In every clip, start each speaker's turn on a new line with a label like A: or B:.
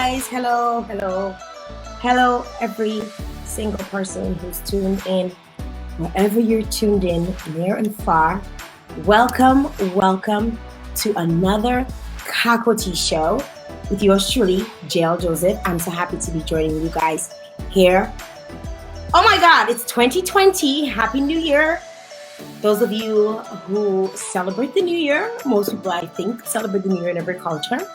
A: guys. Hello, every single person who's tuned in, wherever you're tuned in, near and far. Welcome to another Cacoa show with yours truly, Jael Joseph. I'm so happy to be joining you guys here. Oh my God, it's 2020. Happy New Year. Those of you who celebrate the New Year, most people I think celebrate the New Year in every culture.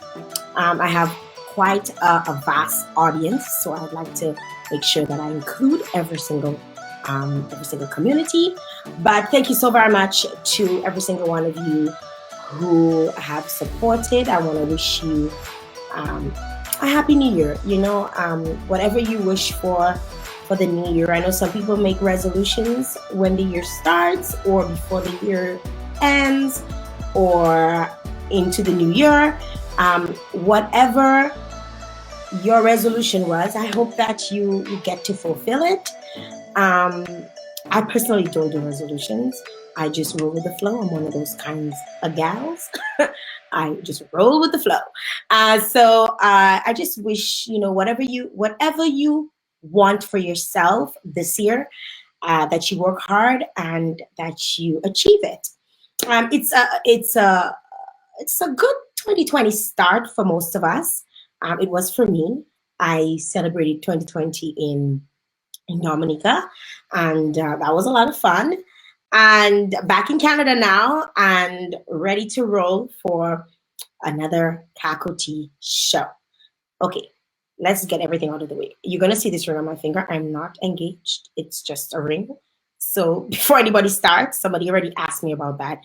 A: I have quite a vast audience, so I'd like to make sure that I include every single community. But thank you so very much to every single one of you who have supported. I want to wish you a happy New Year. Whatever you wish for the new year. I know some people make resolutions when the year starts, or before the year ends, or into the new year. Whatever your resolution was, I hope that you get to fulfill it. I personally don't do resolutions. I just roll with the flow. I'm one of those kinds of gals. I just roll with the flow. So I just wish, whatever you want for yourself this year, that you work hard and that you achieve it. It's a good 2020 start for most of us. It was for me. I celebrated 2020 in Dominica, and that was a lot of fun. And back in Canada now, and ready to roll for another Cacoa show. Okay, let's get everything out of the way. You're going to see this ring on my finger. I'm not engaged. It's just a ring. So before anybody starts, somebody already asked me about that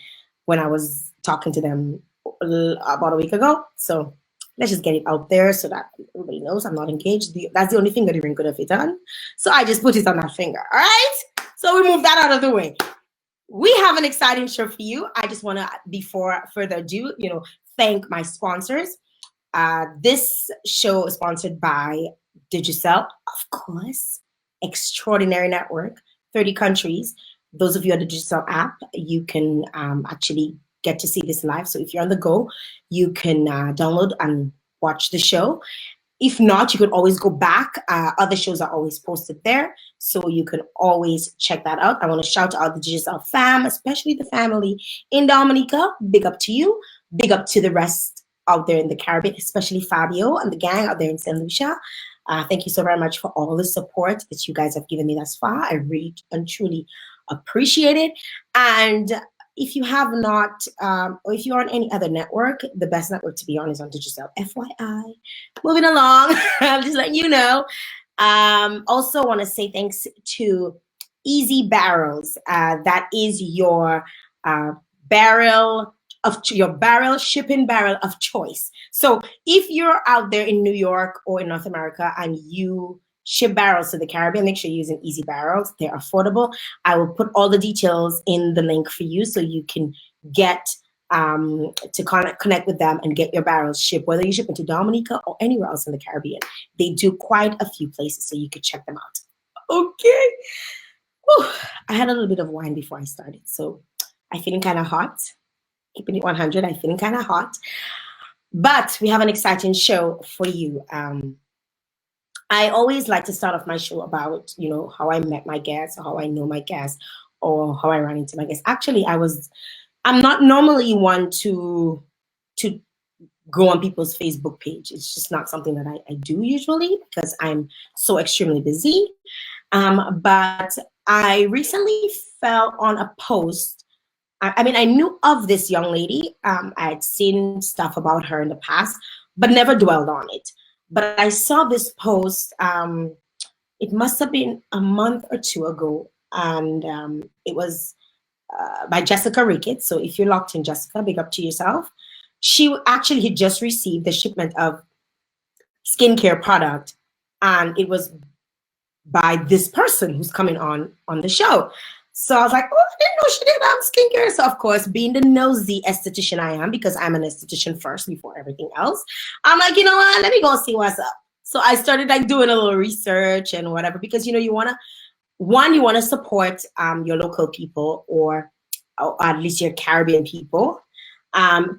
A: when I was talking to them about a week ago. So let's just get it out there so that everybody knows I'm not engaged. That's the only finger the ring could have fit on. So I just put it on that finger. All right? So we move that out of the way. We have an exciting show for you. I just want to, before further ado, thank my sponsors. This show is sponsored by Digicel, of course, extraordinary network, 30 countries. Those of you on the Digicel app, you can actually get to see this live. So if you're on the go, you can download and watch the show. If not, you can always go back. Other shows are always posted there, so you can always check that out. I want to shout out the Digicel fam, especially the family in Dominica. Big up to you. Big up to the rest out there in the Caribbean, especially Fabio and the gang out there in St. Lucia. Thank you so very much for all the support that you guys have given me thus far. I really and truly appreciate it. And if you have not, or if you're on any other network, the best network to be on is on Digicel. FYI. Moving along, I'm just letting you know. Also want to say thanks to Easy Barrels. That is your shipping barrel of choice. So if you're out there in New York or in North America and you ship barrels to the Caribbean, make sure you're using Easy Barrels. They're affordable. I will put all the details in the link for you so you can get to connect with them and get your barrels shipped, whether you ship into Dominica or anywhere else in the Caribbean. They do quite a few places, so you could check them out. Okay. Whew. I had a little bit of wine before I started, so I'm feeling kind of hot. Keeping it 100, I'm feeling kind of hot. But we have an exciting show for you. I always like to start off my show about, how I met my guests, or how I know my guests, or how I ran into my guests. Actually, I'm not normally one to go on people's Facebook page. It's just not something that I do usually because I'm so extremely busy. But I recently fell on a post. I knew of this young lady. I had seen stuff about her in the past, but never dwelled on it. But I saw this post, it must have been a month or two ago, and it was by Jessica Ricketts. So if you're locked in, Jessica, big up to yourself. She actually had just received the shipment of skincare product, and it was by this person who's coming on the show. So I was like, oh, I didn't know she did skincare. So of course, being the nosy esthetician I am, because I'm an esthetician first before everything else, I'm like, you know what? Let me go see what's up. So I started doing a little research and whatever, because you want to support your local people, or at least your Caribbean people.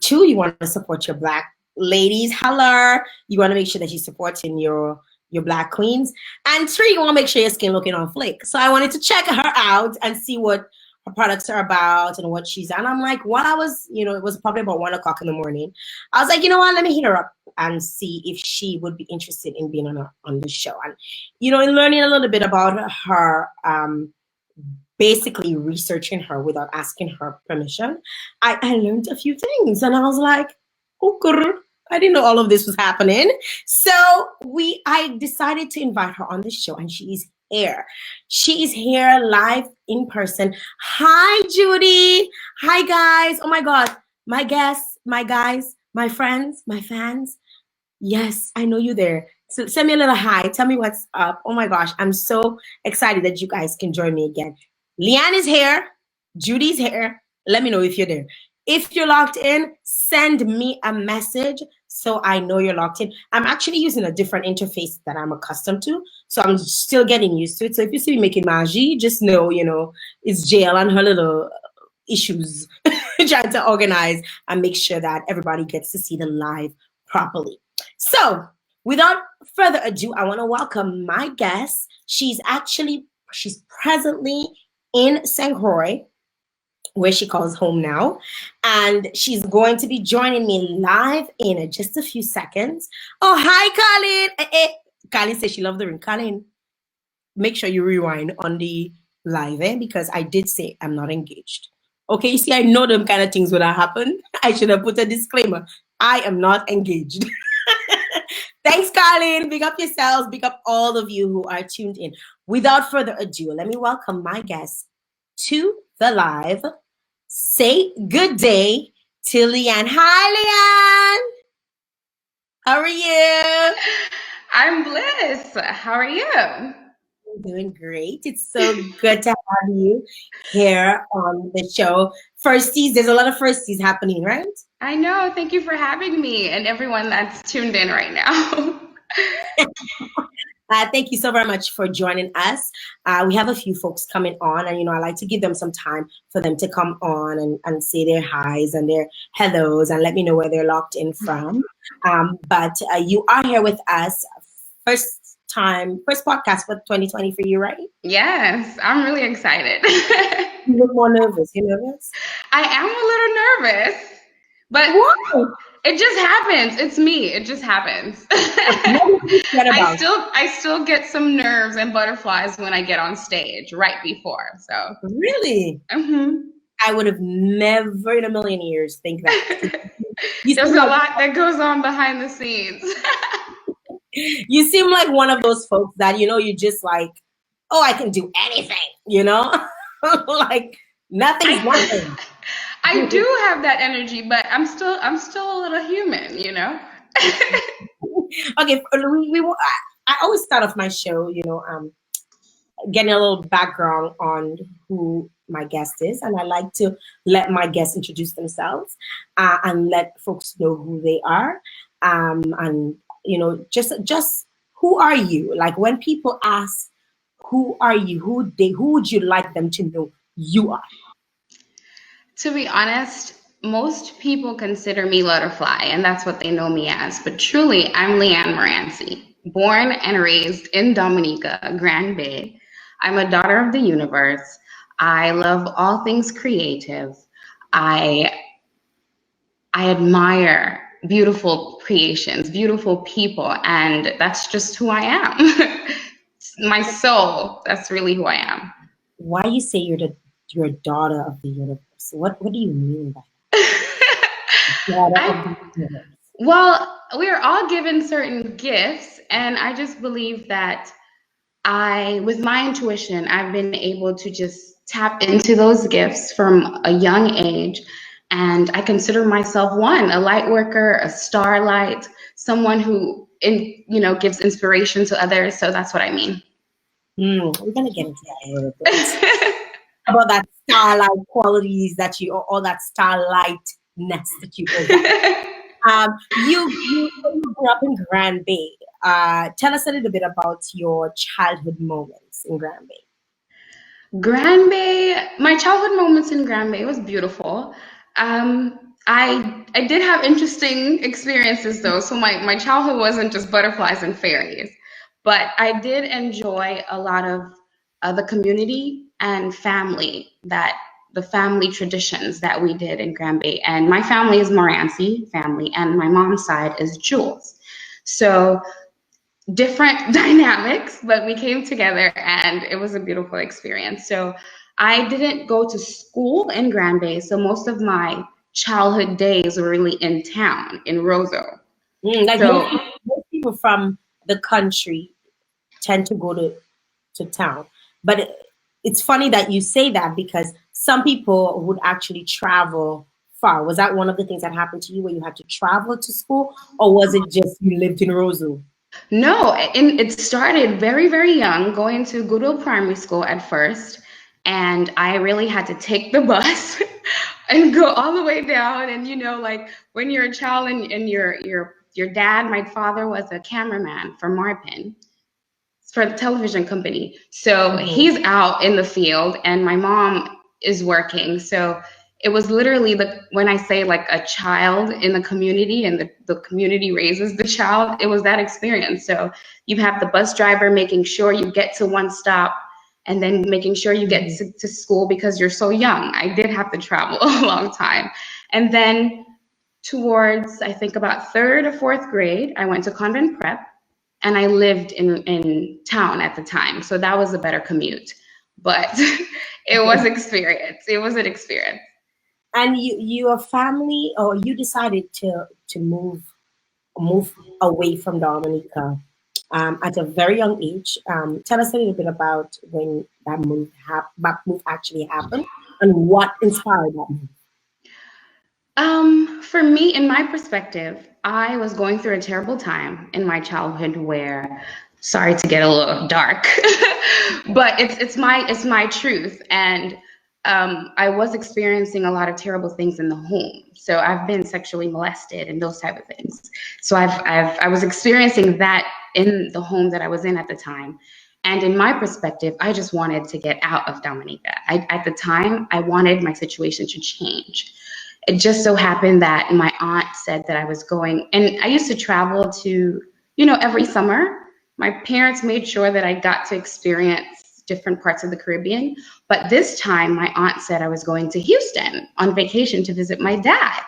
A: Two, you want to support your Black ladies, holler. You want to make sure that you're supporting your black queens. And 3, you want to make sure your skin looking on flick. So I wanted to check her out and see what her products are about and what she's on. I'm like, while I was, it was probably about 1 o'clock in the morning. I was like, you know what, let me hit her up and see if she would be interested in being on the show. And, in learning a little bit about her, basically researching her without asking her permission, I learned a few things. And I was like, oh, girl, I didn't know all of this was happening. So I decided to invite her on the show, and she is here. She is here live in person. Hi, Judy. Hi, guys. Oh my God. My guests, my guys, my friends, my fans. Yes, I know you there. So send me a little hi. Tell me what's up. Oh my gosh. I'm so excited that you guys can join me again. Leanne is here. Judy's here. Let me know if you're there. If you're locked in, send me a message so I know you're locked in. I'm actually using a different interface that I'm accustomed to, so I'm still getting used to it. So if you see me making magie, just know, it's Jael and her little issues trying to organize and make sure that everybody gets to see the live properly. So without further ado, I want to welcome my guest. She's presently in Shanghai, where she calls home now, and she's going to be joining me live in just a few seconds. Oh, hi, Colin. Colin says she loved the ring. Colin, make sure you rewind on the live, because I did say I'm not engaged. Okay, you see, I know them kind of things would have happened. I should have put a disclaimer. I am not engaged. Thanks, Colin. Big up yourselves. Big up all of you who are tuned in. Without further ado, let me welcome my guest to the live. Say good day to Leanne. Hi, Leanne. How are you?
B: I'm Bliss. How are you?
A: I'm doing great. It's so good to have you here on the show. Firsties, there's a lot of firsties happening, right?
B: I know. Thank you for having me and everyone that's tuned in right now.
A: Thank you so very much for joining us. We have a few folks coming on, and I like to give them some time for them to come on and say their highs and their hellos and let me know where they're locked in from. But you are here with us, first podcast for 2020 for you, right?
B: Yes, I'm really excited.
A: You look more nervous. You nervous?
B: I am a little nervous, but
A: Why?
B: it just happens. It's me. It just happens. I still get some nerves and butterflies when I get on stage right before. So
A: really, I would have never in a million years think that.
B: There's a lot that goes on behind the scenes.
A: You seem like one of those folks that you just like, oh, I can do anything, like nothing's nothing.
B: I do have that energy, but I'm still a little human,
A: Okay, I always start off my show, getting a little background on who my guest is, and I like to let my guests introduce themselves and let folks know who they are, and just who are you? Like when people ask, who are you? Who would you like them to know you are?
B: To be honest, most people consider me Lutterfly, and that's what they know me as. But truly, I'm Leanne Morancie, born and raised in Dominica, Grand Bay. I'm a daughter of the universe. I love all things creative. I admire beautiful creations, beautiful people, and that's just who I am. My soul, that's really who I am.
A: Why you say you're a daughter of the universe? What do you mean by
B: that? Well, we're all given certain gifts, and I just believe that with my intuition, I've been able to just tap into those gifts from a young age. And I consider myself a light worker, a starlight, someone who gives inspiration to others. So that's what I mean.
A: We're gonna get into that a little bit. About that starlight qualities that all that starlightness that you possess. You grew up in Grand Bay. Tell us a little bit about your childhood moments in Grand Bay.
B: My childhood moments in Grand Bay was beautiful. I did have interesting experiences though. So my childhood wasn't just butterflies and fairies, but I did enjoy a lot of the community and the family traditions that we did in Granby. And my family is Morancie family, and my mom's side is Jules. So different dynamics, but we came together and it was a beautiful experience. So I didn't go to school in Grand Bay, so most of my childhood days were really in town in Roseau.
A: Like
B: So
A: most people from the country tend to go to town. But it's funny that you say that because some people would actually travel far. Was that one of the things that happened to you where you had to travel to school, or was it just you lived in Roseau?
B: no, and it started very, very young, going to Goodwill Primary School at first, and I really had to take the bus and go all the way down. And like when you're a child and your dad, my father was a cameraman for Marpin, for the television company. So he's out in the field and my mom is working. So it was literally when I say like a child in the community and the community raises the child, it was that experience. So you have the bus driver making sure you get to one stop and then making sure you get to school because you're so young. I did have to travel a long time. And then towards, I think about third or fourth grade, I went to convent prep. And I lived in town at the time, so that was a better commute. But it was experience. It was an experience.
A: And your family, or you decided to move away from Dominica at a very young age. Tell us a little bit about when that move actually happened and what inspired that move.
B: For me, in my perspective, I was going through a terrible time in my childhood where, sorry to get a little dark, but it's my truth. And I was experiencing a lot of terrible things in the home. So I've been sexually molested and those type of things. So I was experiencing that in the home that I was in at the time. And in my perspective, I just wanted to get out of Dominica. At the time, I wanted my situation to change. It just so happened that my aunt said that I was going, and I used to travel to, every summer. My parents made sure that I got to experience different parts of the Caribbean. But this time, my aunt said I was going to Houston on vacation to visit my dad.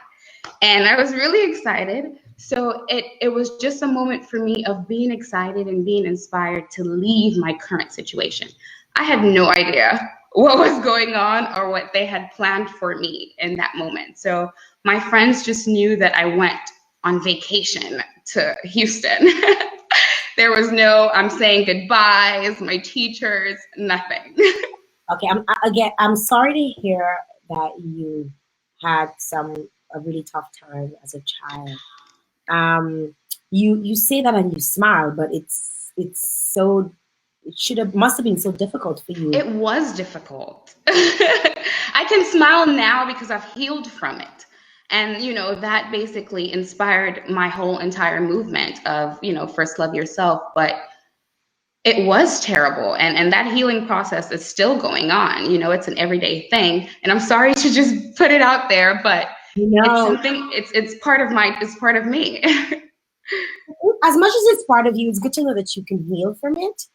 B: And I was really excited. So it was just a moment for me of being excited and being inspired to leave my current situation. I had no idea what was going on or what they had planned for me in that moment. So my friends just knew that I went on vacation to Houston. There was no, I'm saying goodbyes, my teachers, nothing.
A: Okay, I'm sorry to hear that you had a really tough time as a child. You say that and you smile, but must have been so difficult for you.
B: It was difficult. I can smile now because I've healed from it. And, that basically inspired my whole entire movement of, first love yourself. But it was terrible. And that healing process is still going on. It's an everyday thing. And I'm sorry to just put it out there, but it's something, it's part of me.
A: As much as it's part of you, it's good to know that you can heal from it.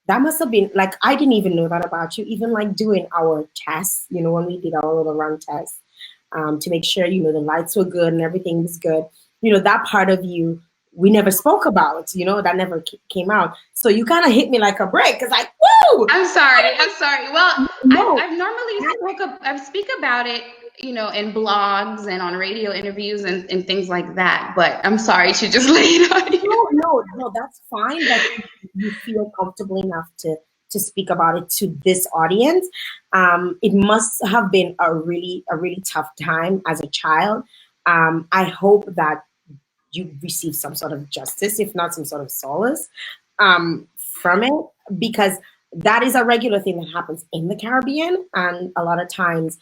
A: That must have been like, I didn't even know that about you. Even like doing our tests, when we did our little run test, to make sure, the lights were good and everything was good. That part of you, we never spoke about, that never came out. So you kind of hit me like a brick. It's like, woo!
B: I'm sorry. Well, no. I've normally speak about it, in blogs and on radio interviews and things like that. But I'm sorry to just lay it on you.
A: No, that's fine. That you feel comfortable enough to speak about it to this audience. It must have been a really tough time as a child. I hope that you receive some sort of justice, if not some sort of solace, from it, because that is a regular thing that happens in the Caribbean. And a lot of times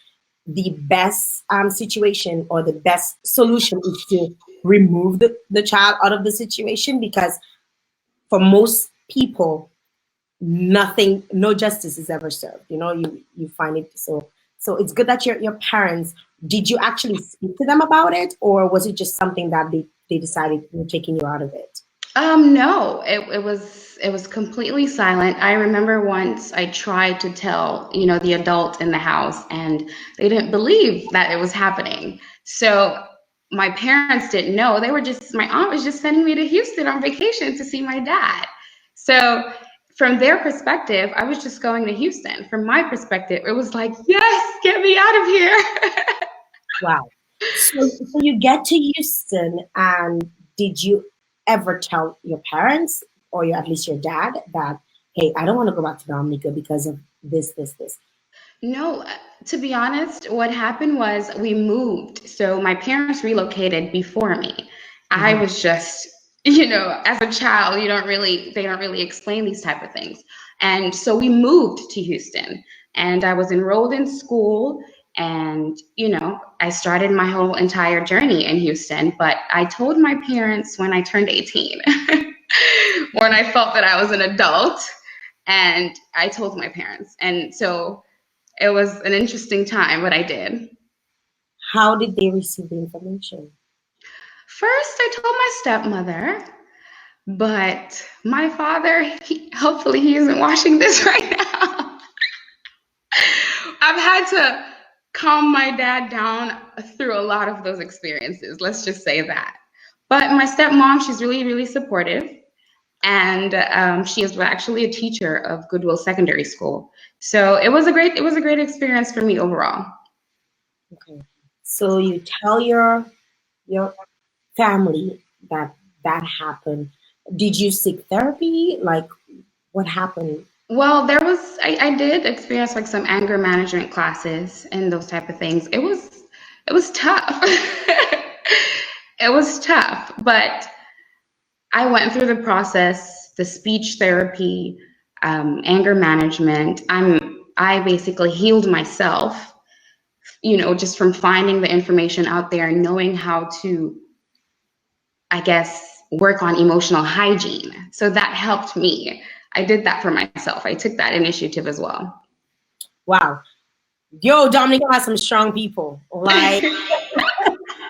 A: the best situation or the best solution is to remove the child out of the situation, because for most people, no justice is ever served. You find it so it's good that your parents Did you actually speak to them about it, or was it just something that they decided were taking you out of it?
B: No, it was completely silent. I remember once I tried to tell, the adult in the house, and they didn't believe that it was happening. So my parents didn't know. My aunt was just sending me to Houston on vacation to see my dad. So from their perspective, I was just going to Houston. From my perspective, it was like, yes, get me out of here.
A: Wow. So you get to Houston, and did you ever tell your parents, or at least your dad, that, hey, I don't want to go back to Dominica because of this?
B: No, to be honest, what happened was we moved. So my parents relocated before me. I
A: Mhm.
B: was just, as a child, they don't really explain these type of things. And so we moved to Houston, and I was enrolled in school, and, I started my whole entire journey in Houston. But I told my parents when I turned 18, when I felt that I was an adult, and I told my parents. And so it was an interesting time, but I did.
A: How did they receive the information?
B: First, I told my stepmother, but my father, hopefully he isn't watching this right now. I've had to calm my dad down through a lot of those experiences. Let's just say that. But my stepmom, she's really, really supportive. And she is actually a teacher of Goodwill Secondary School. So it was a great experience for me overall.
A: Okay. So you tell your family that that happened. Did you seek therapy? Like, what happened?
B: Well, I did experience like some anger management classes and those type of things. It was tough. It was tough, but I went through the process, the speech therapy, anger management. I basically healed myself, just from finding the information out there and knowing how to, I guess, work on emotional hygiene. So that helped me. I did that for myself. I took that initiative as well.
A: Wow. Yo, Dominica has some strong people. Like, they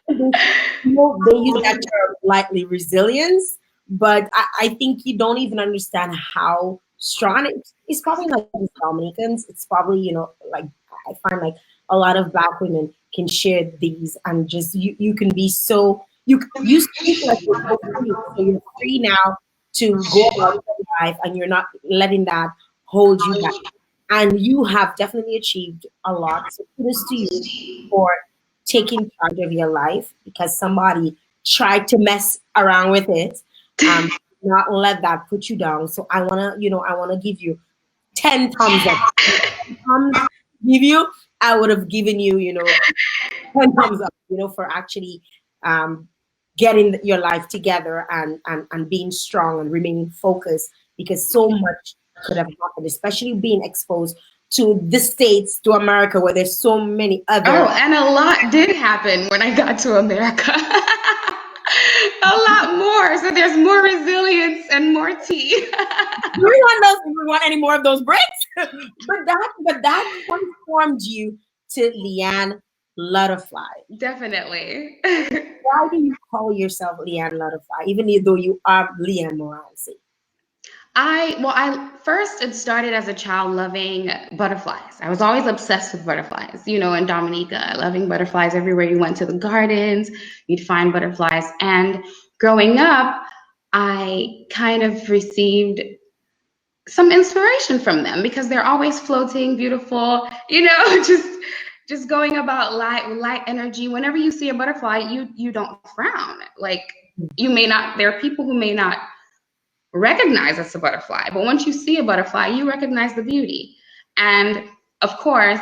A: use that term lightly, resilience, but I think you don't even understand how strong it's probably like these Dominicans. It's probably, like, I find like a lot of Black women can share these, and just you can be so you speak like you're so you're free now to go about your life, and you're not letting that hold you back. And you have definitely achieved a lot. So kudos to you for taking charge of your life, because somebody tried to mess around with it. Not let that put you down. So I wanna give you 10 thumbs up. Thumbs give you, I would have given you, 10 thumbs up, for actually um, getting your life together, and being strong and remaining focused, because so much could have happened, especially being exposed to the States, to America, where there's so many
B: Oh,
A: other.
B: and a lot did happen when I got to America. A lot more. So there's more resilience and more tea.
A: We want any more of those breaks. but that transformed you to Leanne Lutterfly.
B: Definitely.
A: Why do you call yourself Leanne Lutterfly, even though you are Leanne Morancie?
B: I first it started as a child loving butterflies. I was always obsessed with butterflies, in Dominica, loving butterflies. Everywhere you went to the gardens, you'd find butterflies. And growing up, I kind of received some inspiration from them because they're always floating, beautiful, just going about light energy. Whenever you see a butterfly, you don't frown. Like you may not, there are people who may not recognize as a butterfly, but once you see a butterfly, you recognize the beauty. And of course,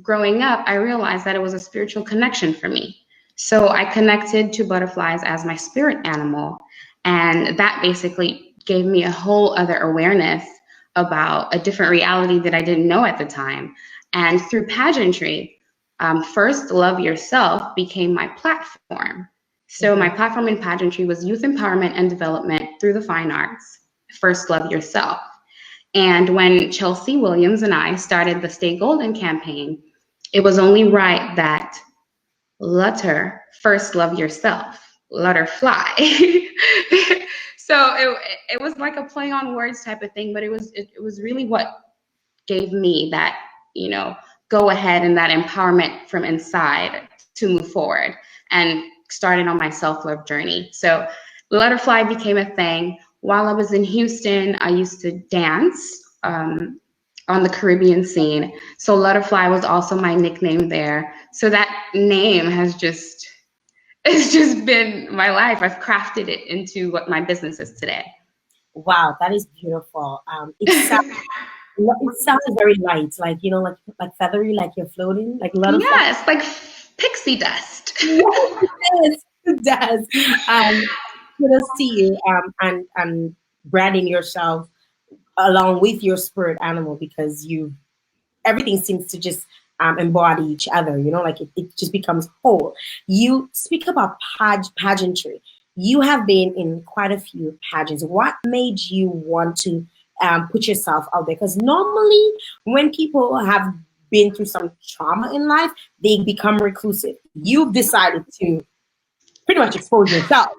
B: growing up, I realized that it was a spiritual connection for me. So I connected to butterflies as my spirit animal, and that basically gave me a whole other awareness about a different reality that I didn't know at the time. And through pageantry, First Love Yourself became my platform. So my
A: Mhm.
B: platform in pageantry was youth empowerment and development through the fine arts. First Love Yourself. And when Chelsea Williams and I started the Stay Golden campaign, it was only right that Lutter first love yourself, Lutterfly. So it was like a play on words type of thing, but it was really what gave me that, go ahead and that empowerment from inside to move forward and started on my self-love journey. So Lutterfly became a thing. While I was in Houston, I used to dance on the Caribbean scene. So Lutterfly was also my nickname there. So that name it's just been my life. I've crafted it into what my business is today.
A: Wow, that is beautiful. It sounds very light, like like feathery, like you're floating, like a lot of fun.
B: Yes, like pixie dust.
A: Yes, it does. Kudos to you, and branding yourself along with your spirit animal, because everything seems to just embody each other. Like it just becomes whole. You speak about pageantry. You have been in quite a few pageants. What made you want to put yourself out there? Because normally, when people have been through some trauma in life, they become reclusive. You've decided to pretty much expose yourself.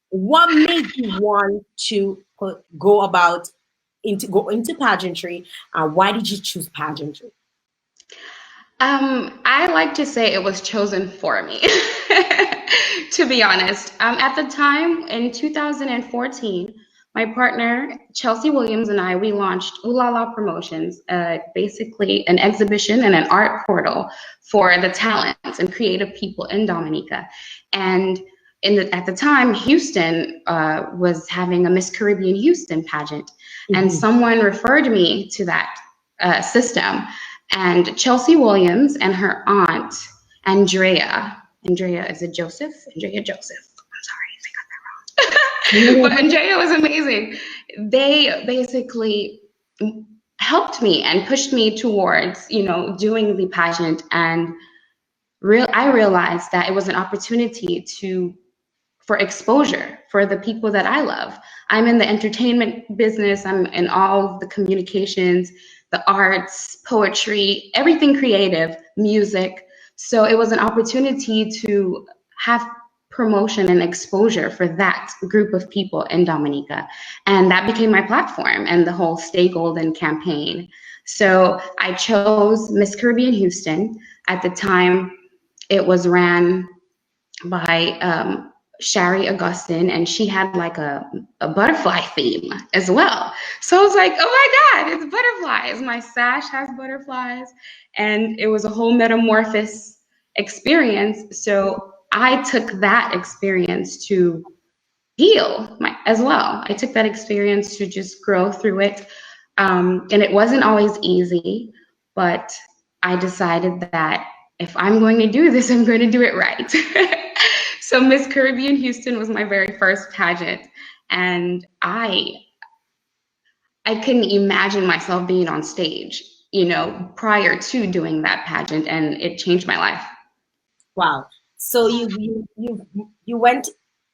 A: What made you want to go into pageantry? Why did you choose pageantry?
B: I like to say it was chosen for me, to be honest. At the time in 2014, my partner, Chelsea Williams, and we launched Ooh La La Promotions, basically an exhibition and an art portal for the talents and creative people in Dominica. And at the time, Houston was having a Miss Caribbean Houston pageant, and someone referred me to that system. And Chelsea Williams and her aunt, Andrea is it Joseph? Andrea Joseph. I'm sorry if I got that wrong. But Andrea was amazing. They basically helped me and pushed me towards, doing the pageant. And I realized that it was an opportunity for exposure for the people that I love. I'm in the entertainment business. I'm in all the communications, the arts, poetry, everything creative, music. So it was an opportunity to have promotion and exposure for that group of people in Dominica. And that became my platform and the whole Stay Golden campaign. So I chose Miss Caribbean Houston. At the time, it was ran by Shari Augustin, and she had like a butterfly theme as well. So I was like, oh my God, it's butterflies. My sash has butterflies, and it was a whole metamorphosis experience. So I took that experience to heal as well. I took that experience to just grow through it. And it wasn't always easy, but I decided that if I'm going to do this, I'm going to do it right. So Miss Caribbean Houston was my very first pageant, and I couldn't imagine myself being on stage, prior to doing that pageant, and it changed my life.
A: Wow. So you went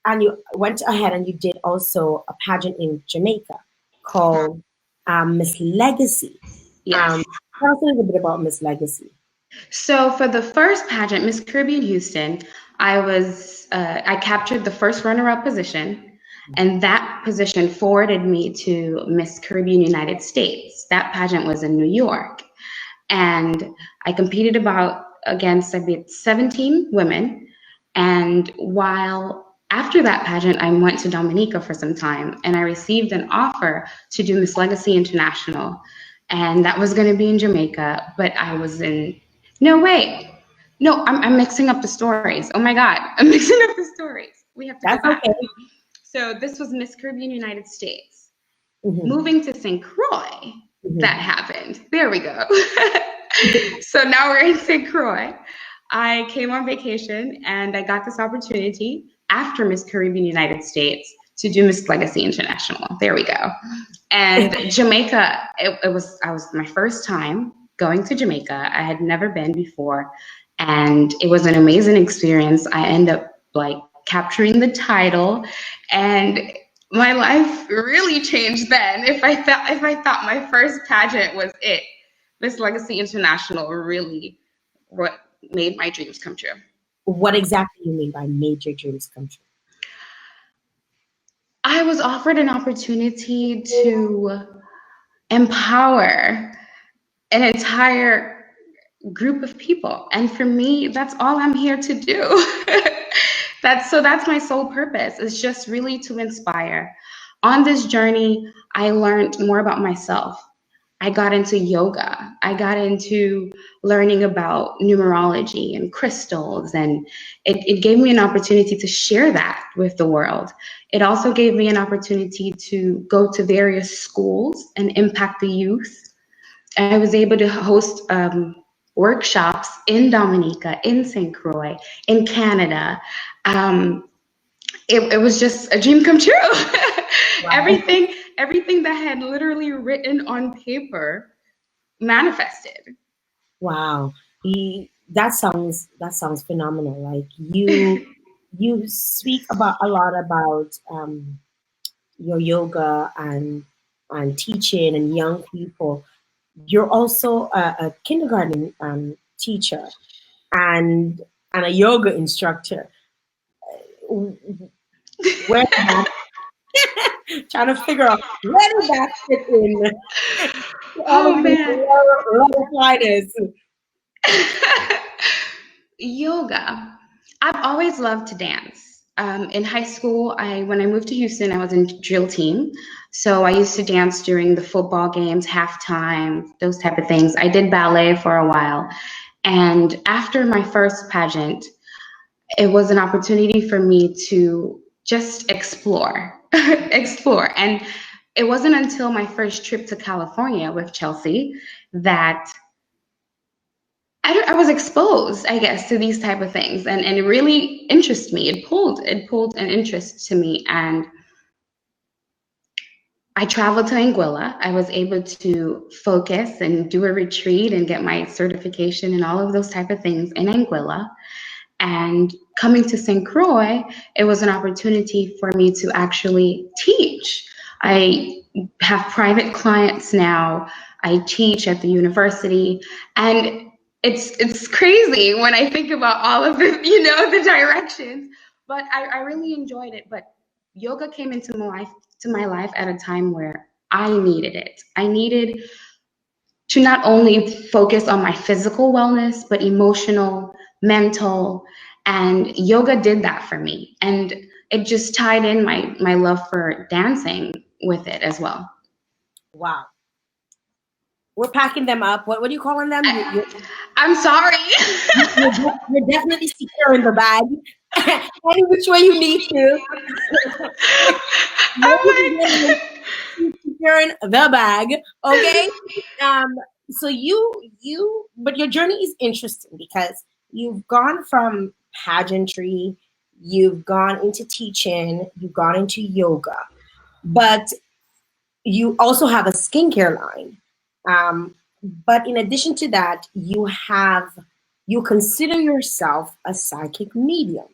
A: ahead and you did also a pageant in Jamaica called Miss Legacy.
B: Yes.
A: Tell us a little bit about Miss Legacy.
B: So for the first pageant, Miss Caribbean Houston, I captured the first runner-up position, and that position forwarded me to Miss Caribbean United States. That pageant was in New York, and I competed against 17 women. And after that pageant, I went to Dominica for some time, and I received an offer to do Miss Legacy International, and that was going to be in Jamaica, but I was in. No, wait. No, I'm mixing up the stories. Oh my God, I'm mixing up the stories. We have to go back. Okay. So this was Miss Caribbean United States. Moving to St. Croix, that happened. There we go. So now we're in St. Croix. I came on vacation and I got this opportunity after Miss Caribbean United States to do Miss Legacy International. There we go. And Jamaica, I was my first time going to Jamaica. I had never been before, and it was an amazing experience. I ended up capturing the title, and my life really changed then. If I thought my first pageant was it, Miss Legacy International really what made my dreams come true.
A: What exactly do you mean by made your dreams come true?
B: I was offered an opportunity to empower an entire group of people. And for me, that's all I'm here to do. That's my sole purpose, is just really to inspire. On this journey, I learned more about myself. I got into yoga. I got into learning about numerology and crystals, and it gave me an opportunity to share that with the world. It also gave me an opportunity to go to various schools and impact the youth. I was able to host workshops in Dominica, in St. Croix, in Canada. It was just a dream come true.
A: Wow.
B: Everything that I had literally written on paper manifested.
A: Wow. That sounds phenomenal. Like you speak about a lot about your yoga and teaching and young people. You're also a kindergarten teacher and a yoga instructor. Where did that, trying to figure out where did that fit in? All
B: Oh
A: of these
B: man.
A: Lutterfly.
B: Yoga. I've always loved to dance. In high school, when I moved to Houston, I was in drill team. So I used to dance during the football games, halftime, those type of things. I did ballet for a while. And after my first pageant, it was an opportunity for me to just explore, explore. And it wasn't until my first trip to California with Chelsea that I was exposed, I guess, to these type of things, and it really interested me. It pulled an interest to me, and I traveled to Anguilla. I was able to focus and do a retreat and get my certification and all of those type of things in Anguilla. And coming to St. Croix, it was an opportunity for me to actually teach. I have private clients now. I teach at the university, and it's crazy when I think about all of the, the directions. But I really enjoyed it. But yoga came into my life at a time where I needed it. I needed to not only focus on my physical wellness, but emotional, mental, and yoga did that for me. And it just tied in my love for dancing with it as well.
A: Wow. We're packing them up. What are you calling them?
B: I'm sorry.
A: You're definitely securing the bag. Any which way you need to. Securing the bag. Okay. So but your journey is interesting because you've gone from pageantry, you've gone into teaching, you've gone into yoga, but you also have a skincare line. But in addition to that, you consider yourself a psychic medium.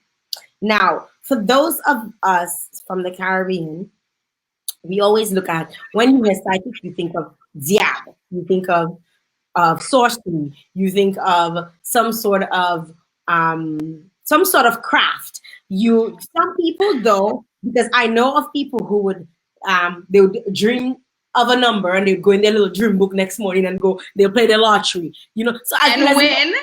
A: Now, for those of us from the Caribbean, we always look at, when you hear psychic, you think of diab, you think of sorcery, you think of some sort of craft. Some people though, because I know of people who would they would dream of a number and they'd go in their little dream book next morning and they'll play the lottery, So
B: win.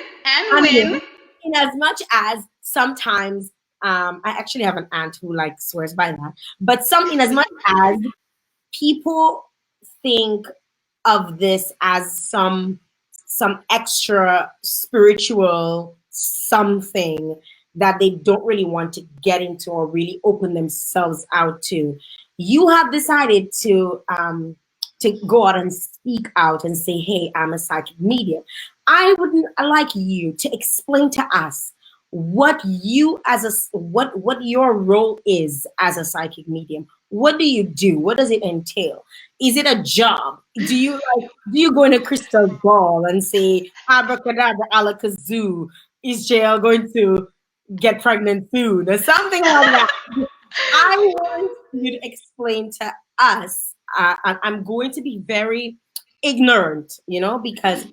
A: In as much as sometimes I actually have an aunt who swears by that, but in as much as people think of this as some extra spiritual something that they don't really want to get into or really open themselves out to, you have decided to go out and speak out and say, hey, I'm a psychic medium. I would like you to explain to us what your role is as a psychic medium. What do you do? What does it entail? Is it a job? Do you go in a crystal ball and say abracadabra alakazoo? Is Jael going to get pregnant soon or something like that? I want you to explain to us. I'm going to be very ignorant, because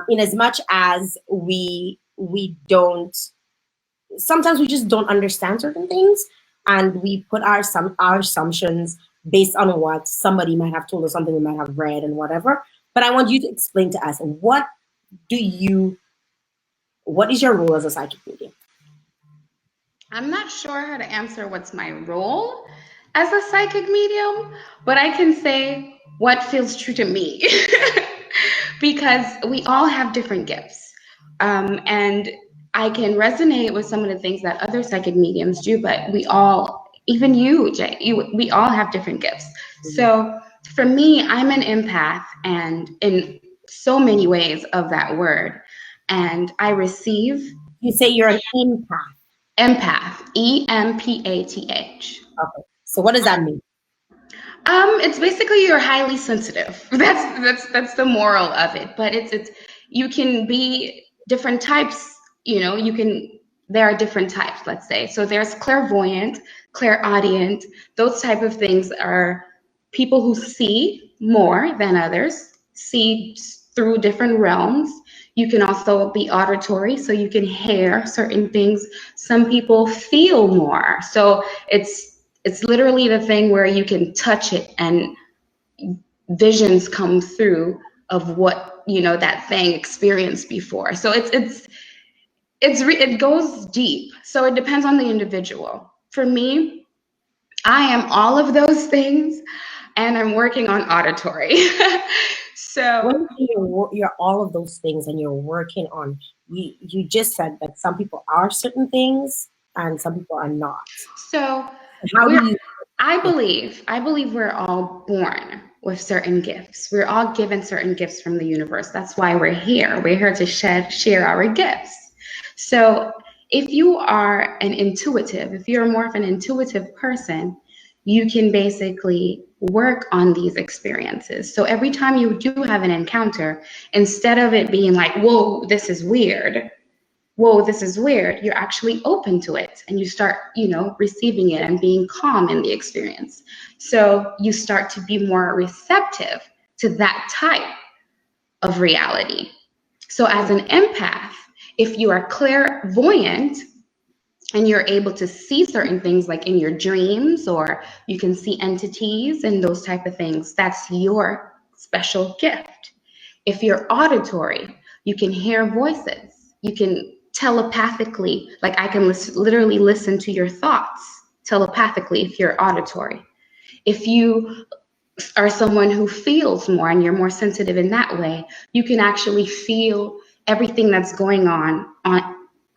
A: in as much as we we don't, sometimes we just don't understand certain things, and we put our assumptions based on what somebody might have told us, something we might have read and whatever. But I want you to explain to us, what is your role as a psychic medium?
B: I'm not sure how to answer what's my role as a psychic medium, but I can say what feels true to me because we all have different gifts. And I can resonate with some of the things that other psychic mediums do, but we all, even you, Jay, we all have different gifts. So for me, I'm an empath, and in so many ways of that word, and I receive.
A: You say you're an empath.
B: Empath, EMPATH.
A: Okay. So what does that mean?
B: It's basically you're highly sensitive. That's the moral of it. But it's you can be different types. There are different types. Let's say so. There's clairvoyant, clairaudient. Those type of things are people who see more than others, see through different realms. You can also be auditory, so you can hear certain things. Some people feel more, so it's literally the thing where you can touch it and visions come through of what that thing experienced before. So it goes deep. So it depends on the individual. For me, I am all of those things, and I'm working on auditory. So
A: when you're all of those things and you're working on, you just said that some people are certain things and some people are not.
B: So
A: How do you?
B: I believe we're all born with certain gifts. We're all given certain gifts from the universe. That's why we're here. We're here to share our gifts. So if you are if you're more of an intuitive person, you can basically work on these experiences. So every time you do have an encounter, instead of it being like, whoa, this is weird, you're actually open to it, and you start, receiving it and being calm in the experience. So you start to be more receptive to that type of reality. So as an empath, if you are clairvoyant and you're able to see certain things like in your dreams, or you can see entities and those type of things, that's your special gift. If you're auditory, you can hear voices. You can telepathically, like I can literally listen to your thoughts telepathically if you're auditory. If you are someone who feels more and you're more sensitive in that way, you can actually feel everything that's going on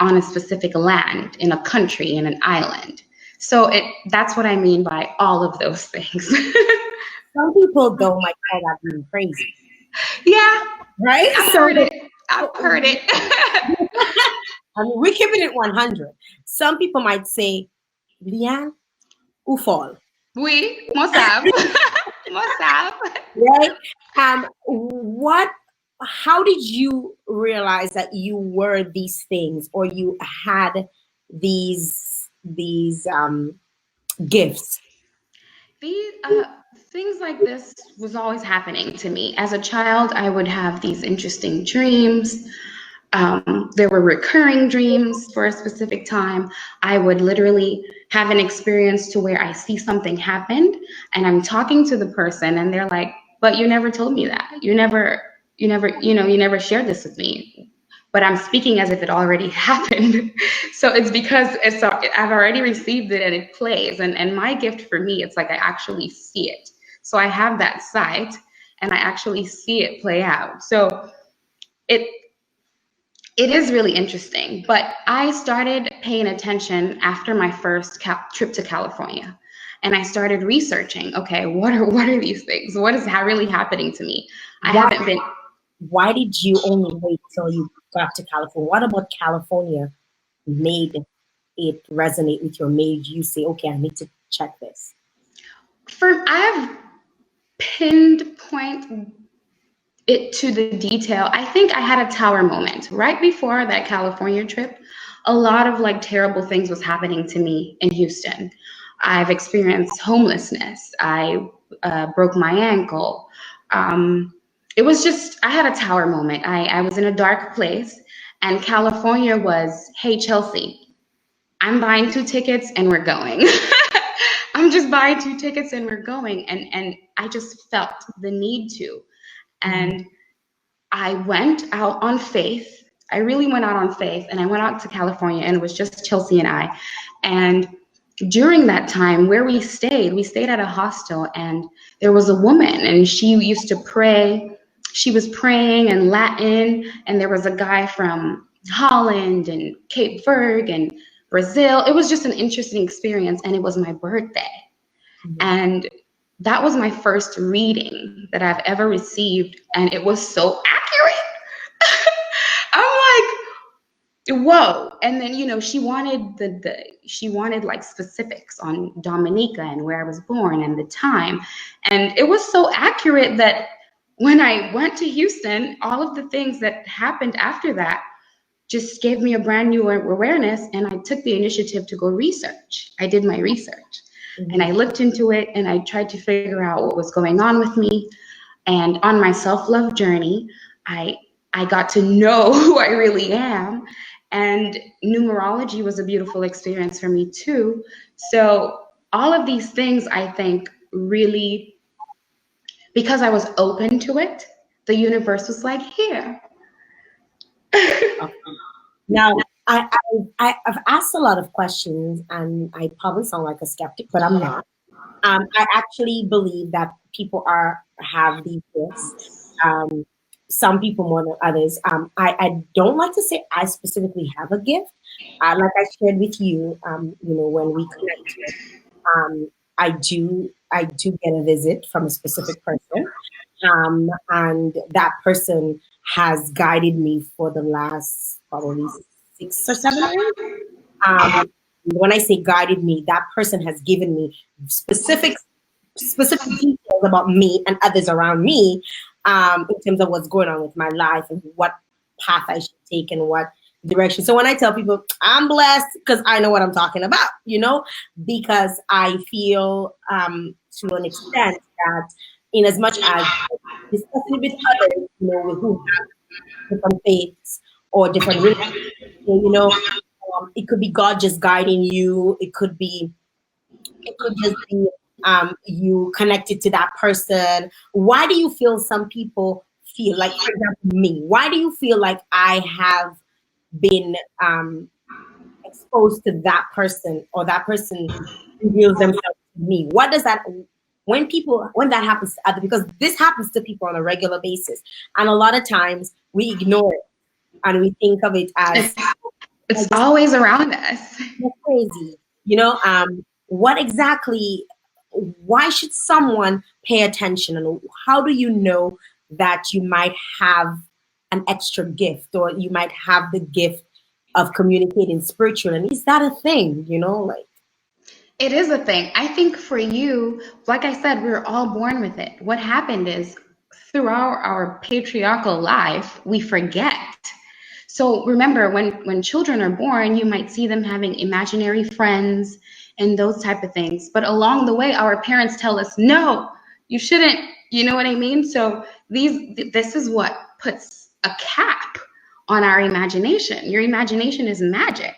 B: a specific land, in a country, in an island. So that's what I mean by all of those things.
A: Some people don't like call that being crazy.
B: Yeah.
A: Right?
B: I've heard it.
A: I mean, we're keeping it 100. Some people might say, Leanne, who fall?
B: Oui, mo sabe. Mo sabe.
A: Right? How did you realize that you were these things, or you had these gifts?
B: These things like this was always happening to me. As a child, I would have these interesting dreams. There were recurring dreams for a specific time. I would literally have an experience to where I see something happened and I'm talking to the person and they're like, but you never told me that. You never shared this with me. But I'm speaking as if it already happened. So it's because I've already received it and it plays. And my gift for me, it's like I actually see it. So I have that sight and I actually see it play out. So it is really interesting. But I started paying attention after my first trip to California. And I started researching, okay, what are these things? What is really happening to me?
A: Why did you only wait till you got to California? What about California made it resonate with you, made you say, okay, I need to check this?
B: I've pinpoint it to the detail. I think I had a tower moment right before that California trip. A lot of like terrible things was happening to me in Houston. I've experienced homelessness. I broke my ankle. It was just, I had a tower moment. I was in a dark place And California was, hey, Chelsea, I'm buying 2 tickets and we're going. I'm just buying 2 tickets and we're going. And I just felt the need to. And I went out on faith. I really went out on faith, and I went out to California, and it was just Chelsea and I. And during that time where we stayed at a hostel, and there was a woman, and she used to pray. She was praying in Latin, and there was a guy from Holland and Cape Verde and Brazil. It was just an interesting experience, and it was my birthday. And that was my first reading that I've ever received, and it was so accurate. I'm like, whoa. And then, you know, she wanted she wanted like specifics on Dominica and where I was born and the time. And it was so accurate that when I went to Houston, all of the things that happened after that just gave me a brand new awareness, and I took the initiative to go research. I did my research. And I looked into it, and I tried to figure out what was going on with me. And on my self-love journey, I got to know who I really am. And numerology was a beautiful experience for me too. So all of these things, I think, really, because I was open to it, the universe was like, here.
A: Now, I've asked a lot of questions, and I probably sound like a skeptic, but I'm not. I actually believe that people have these gifts. Some people more than others. I don't like to say I specifically have a gift. Like I shared with you, you know, when we connected, I do get a visit from a specific person, and that person has guided me for the last probably 6 or 7 years. When I say guided me, that person has given me specific details about me and others around me, in terms of what's going on with my life and what path I should take and what direction. So when I tell people I'm blessed, because I know what I'm talking about, you know, because I feel to an extent that in as much as discussing with others, you know, who have different faiths or different religions, you know, it could be God just guiding you. It could just be you connected to that person. Why do you feel some people feel like, for example, me? Why do you feel like I have been exposed to that person, or that person reveals themselves to me? What does that, when that happens to other, because this happens to people on a regular basis, and a lot of times we ignore it and we think of it as
B: it's always around us.
A: That's crazy. You know, what exactly, why should someone pay attention, and how do you know that you might have an extra gift, or you might have the gift of communicating spiritually? And is that a thing, you know, like?
B: It is a thing. I think for you, like I said, we're all born with it. What happened is throughout our patriarchal life, we forget. So remember, when children are born, you might see them having imaginary friends and those type of things. But along the way, our parents tell us, no, you shouldn't. You know what I mean? So this is what puts a cap on our imagination. Your imagination is magic.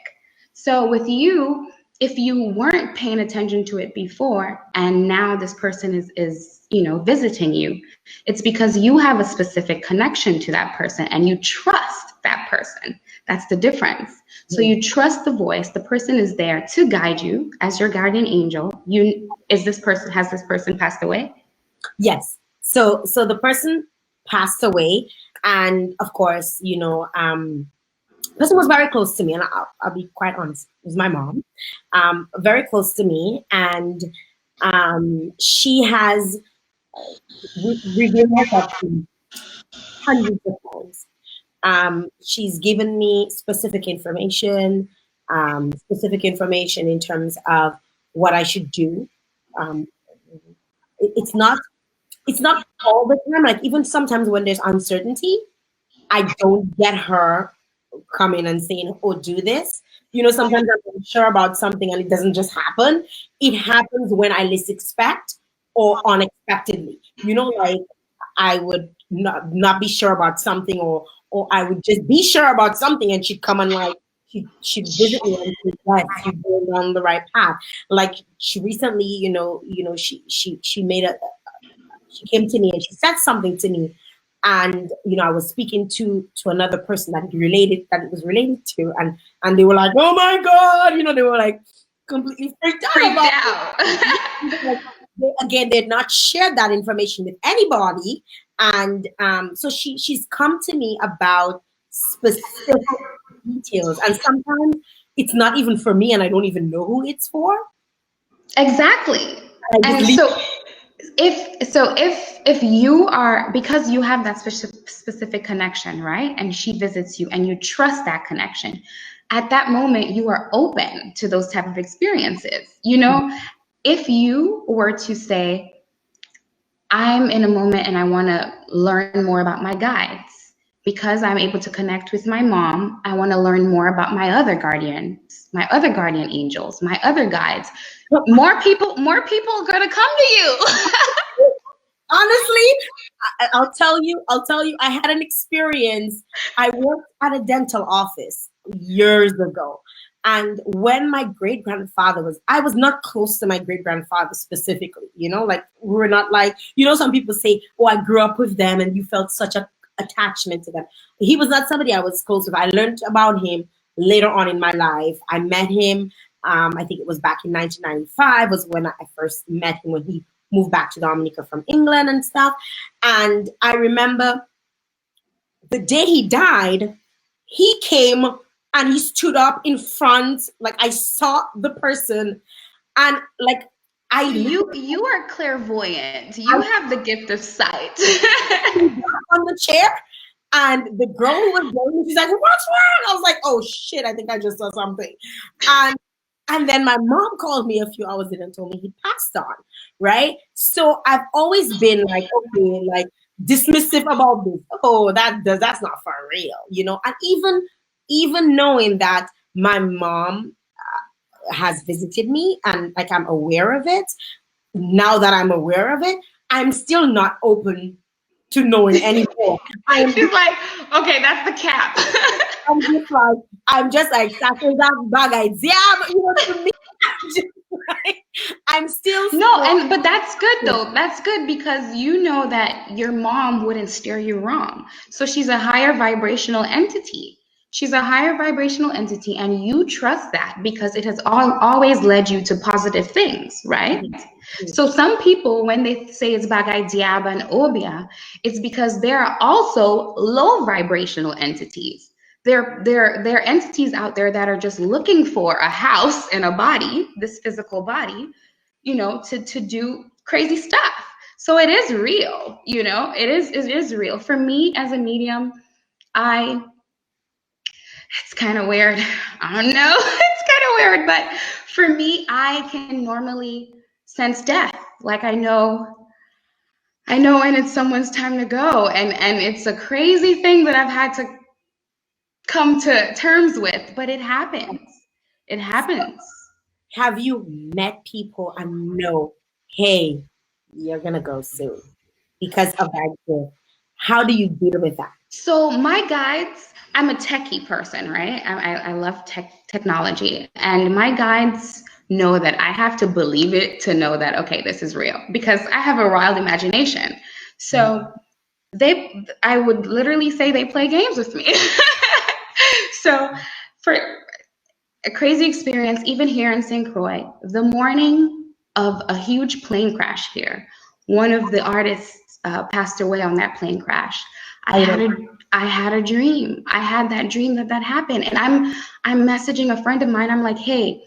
B: So with you, if you weren't paying attention to it before, and now this person is you know, visiting you, it's because you have a specific connection to that person and you trust that person. That's the difference. So you trust the voice. The person is there to guide you as your guardian angel. Has this person passed away?
A: Yes. So the person passed away, and of course, you know, the person was very close to me, and I'll be quite honest, it was my mom, very close to me, and she has revealed herself to me hundreds of times. She's given me specific information in terms of what I should do. It's not all the time. Like, even sometimes when there's uncertainty, I don't get her coming and saying, "Oh, do this." You know, sometimes I'm sure about something and it doesn't just happen. It happens when I least expect or unexpectedly. You know, like I would not be sure about something, or or I would just be sure about something, and she'd come and like she'd visit me and say, yes, you're going down the right path. Like she recently, she made she came to me and she said something to me, and I was speaking to another person that it was related to, and they were like, oh my God, they were like completely freaked out. Like, they'd not shared that information with anybody, and so she's come to me about specific details, and sometimes it's not even for me, and I don't even know who it's for.
B: Exactly. And so if you are, because you have that specific connection, right? And she visits you and you trust that connection, at that moment you are open to those type of experiences. If you were to say, I'm in a moment and I want to learn more about my guides, because I'm able to connect with my mom, I want to learn more about my other guardians, my other guardian angels, my other guides. More people are going to come to you.
A: Honestly, I'll tell you, I had an experience. I worked at a dental office years ago. And when my great-grandfather I was not close to my great-grandfather specifically, like we were not like, some people say, oh, I grew up with them and you felt such an attachment to them. He was not somebody I was close with. I learned about him later on in my life. I met him, I think it was back in 1995 was when I first met him, when he moved back to Dominica from England and stuff. And I remember the day he died, he came and he stood up in front, like I saw the person, and like
B: you are clairvoyant. You have the gift of sight.
A: On the chair, and the girl who was going, she's like, what's wrong? I was like, oh shit, I think I just saw something. And then my mom called me a few hours later and told me he passed on, right? So I've always been like, okay, like dismissive about this. Oh, that's not for real, And even knowing that my mom has visited me and like I'm aware of it, now that I'm aware of it, I'm still not open to knowing anymore.
B: She's like, okay, that's the cap.
A: I'm just like, that bag idea, but to me, I'm still
B: but that's good though. That's good because you know that your mom wouldn't steer you wrong. So she's a higher vibrational entity. And you trust that because it has always led you to positive things, right? Mm-hmm. So some people, when they say it's bagay diaba and obia, it's because there are also low vibrational entities. There are entities out there that are just looking for a house and a body, this physical body, to do crazy stuff. So it is real, it is real. For me as a medium, it's kind of weird. I don't know. It's kind of weird, but for me, I can normally sense death. Like I know when it's someone's time to go, and it's a crazy thing that I've had to come to terms with, but it happens. It happens.
A: Have you met people and know, hey, you're gonna go soon because of that gift? How do you deal with that?
B: So my guides, I'm a techie person, right? I love technology, and my guides know that I have to believe it to know that, okay, this is real, because I have a wild imagination. So I would literally say they play games with me. So for a crazy experience, even here in St. Croix, the morning of a huge plane crash here, one of the artists passed away on that plane crash. I had a dream. I had that dream that happened. And I'm messaging a friend of mine. I'm like, hey,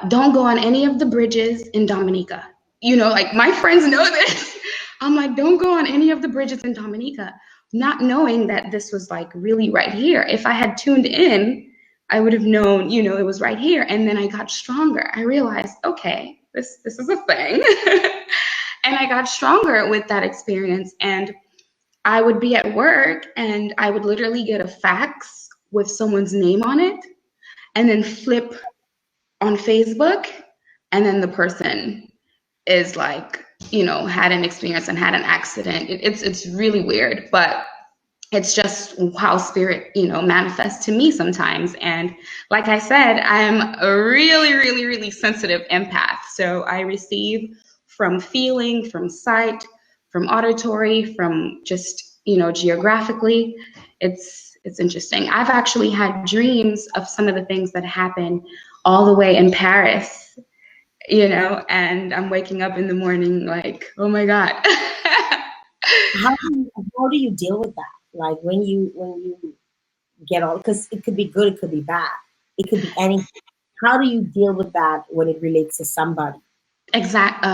B: don't go on any of the bridges in Dominica. Like my friends know this. I'm like, don't go on any of the bridges in Dominica, not knowing that this was like really right here. If I had tuned in, I would have known, it was right here. And then I got stronger. I realized, okay, this is a thing. And I got stronger with that experience. And I would be at work and I would literally get a fax with someone's name on it and then flip on Facebook. And then the person is like, had an experience and had an accident. It's really weird, but it's just how spirit, manifests to me sometimes. And like I said, I'm a really, really, really sensitive empath. So I receive from feeling, from sight, from auditory, from just, geographically. It's interesting. I've actually had dreams of some of the things that happen all the way in Paris, and I'm waking up in the morning like, oh my God.
A: How do you deal with that? Like when you get all, because it could be good, it could be bad, it could be anything. How do you deal with that when it relates to somebody?
B: Exact.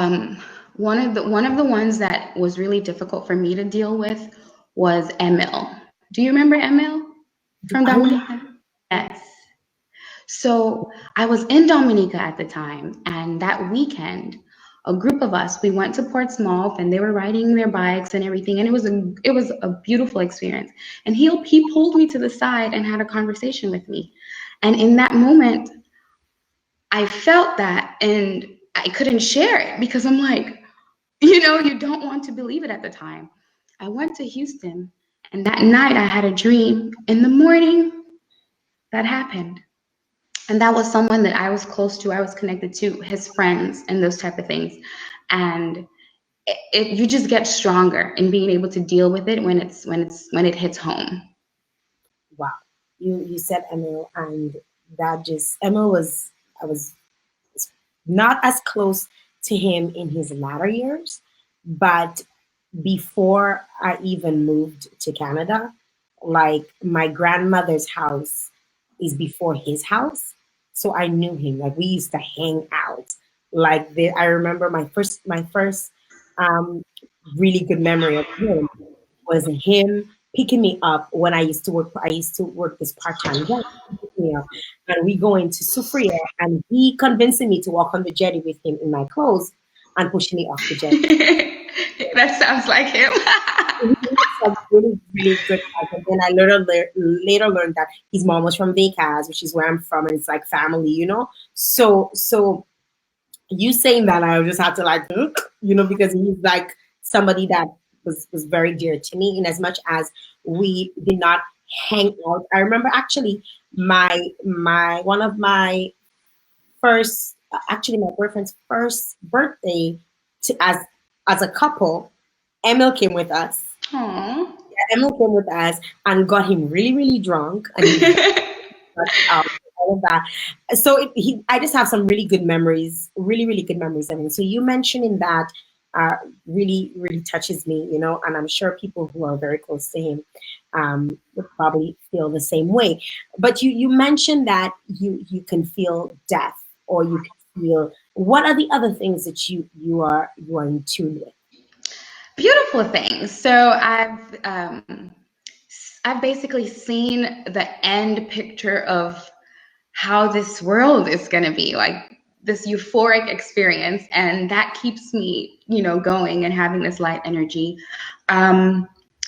B: One of the ones that was really difficult for me to deal with was Emil. Do you remember Emil from
A: I remember.
B: Dominica? Yes. So I was in Dominica at the time, and that weekend, a group of us, we went to Portsmouth, and they were riding their bikes and everything, and it was a beautiful experience. And he pulled me to the side and had a conversation with me, and in that moment, I felt that, and I couldn't share it because I'm like, you don't want to believe it at the time. I went to Houston, and that night I had a dream. In the morning, that happened. And that was someone that I was close to, I was connected to, his friends and those type of things. And you just get stronger in being able to deal with it when it hits home.
A: Wow. You said Emil, and that just Emil was, I was not as close to him in his latter years, but before I even moved to Canada, like my grandmother's house is before his house. So I knew him. Like we used to hang out. I remember my first um really good memory of him was him picking me up when I used to work this part-time job. He picked me up, and we go into Sufria, and he convincing me to walk on the jetty with him in my clothes and pushing me off the jetty.
B: That sounds like him.
A: He was a really, really good guy. And then I later learned that his mom was from Vegas, which is where I'm from, and it's like family. So you saying that, I just had to like, because he's like somebody that was very dear to me. In as much as we did not hang out, I remember actually my one of my first, actually my boyfriend's first birthday as a couple. Emil came with us.
B: Aw.
A: Emil came with us and got him really, really drunk, and he got all of that. So I just have some really good memories, really, really good memories of him. So you mentioning that really, really touches me, and I'm sure people who are very close to him would probably feel the same way. But you mentioned that you can feel death, or you can feel. What are the other things that you are in tune with?
B: Beautiful things. So I've basically seen the end picture of how this world is going to be, like this euphoric experience, and that keeps me, going and having this light energy. Um,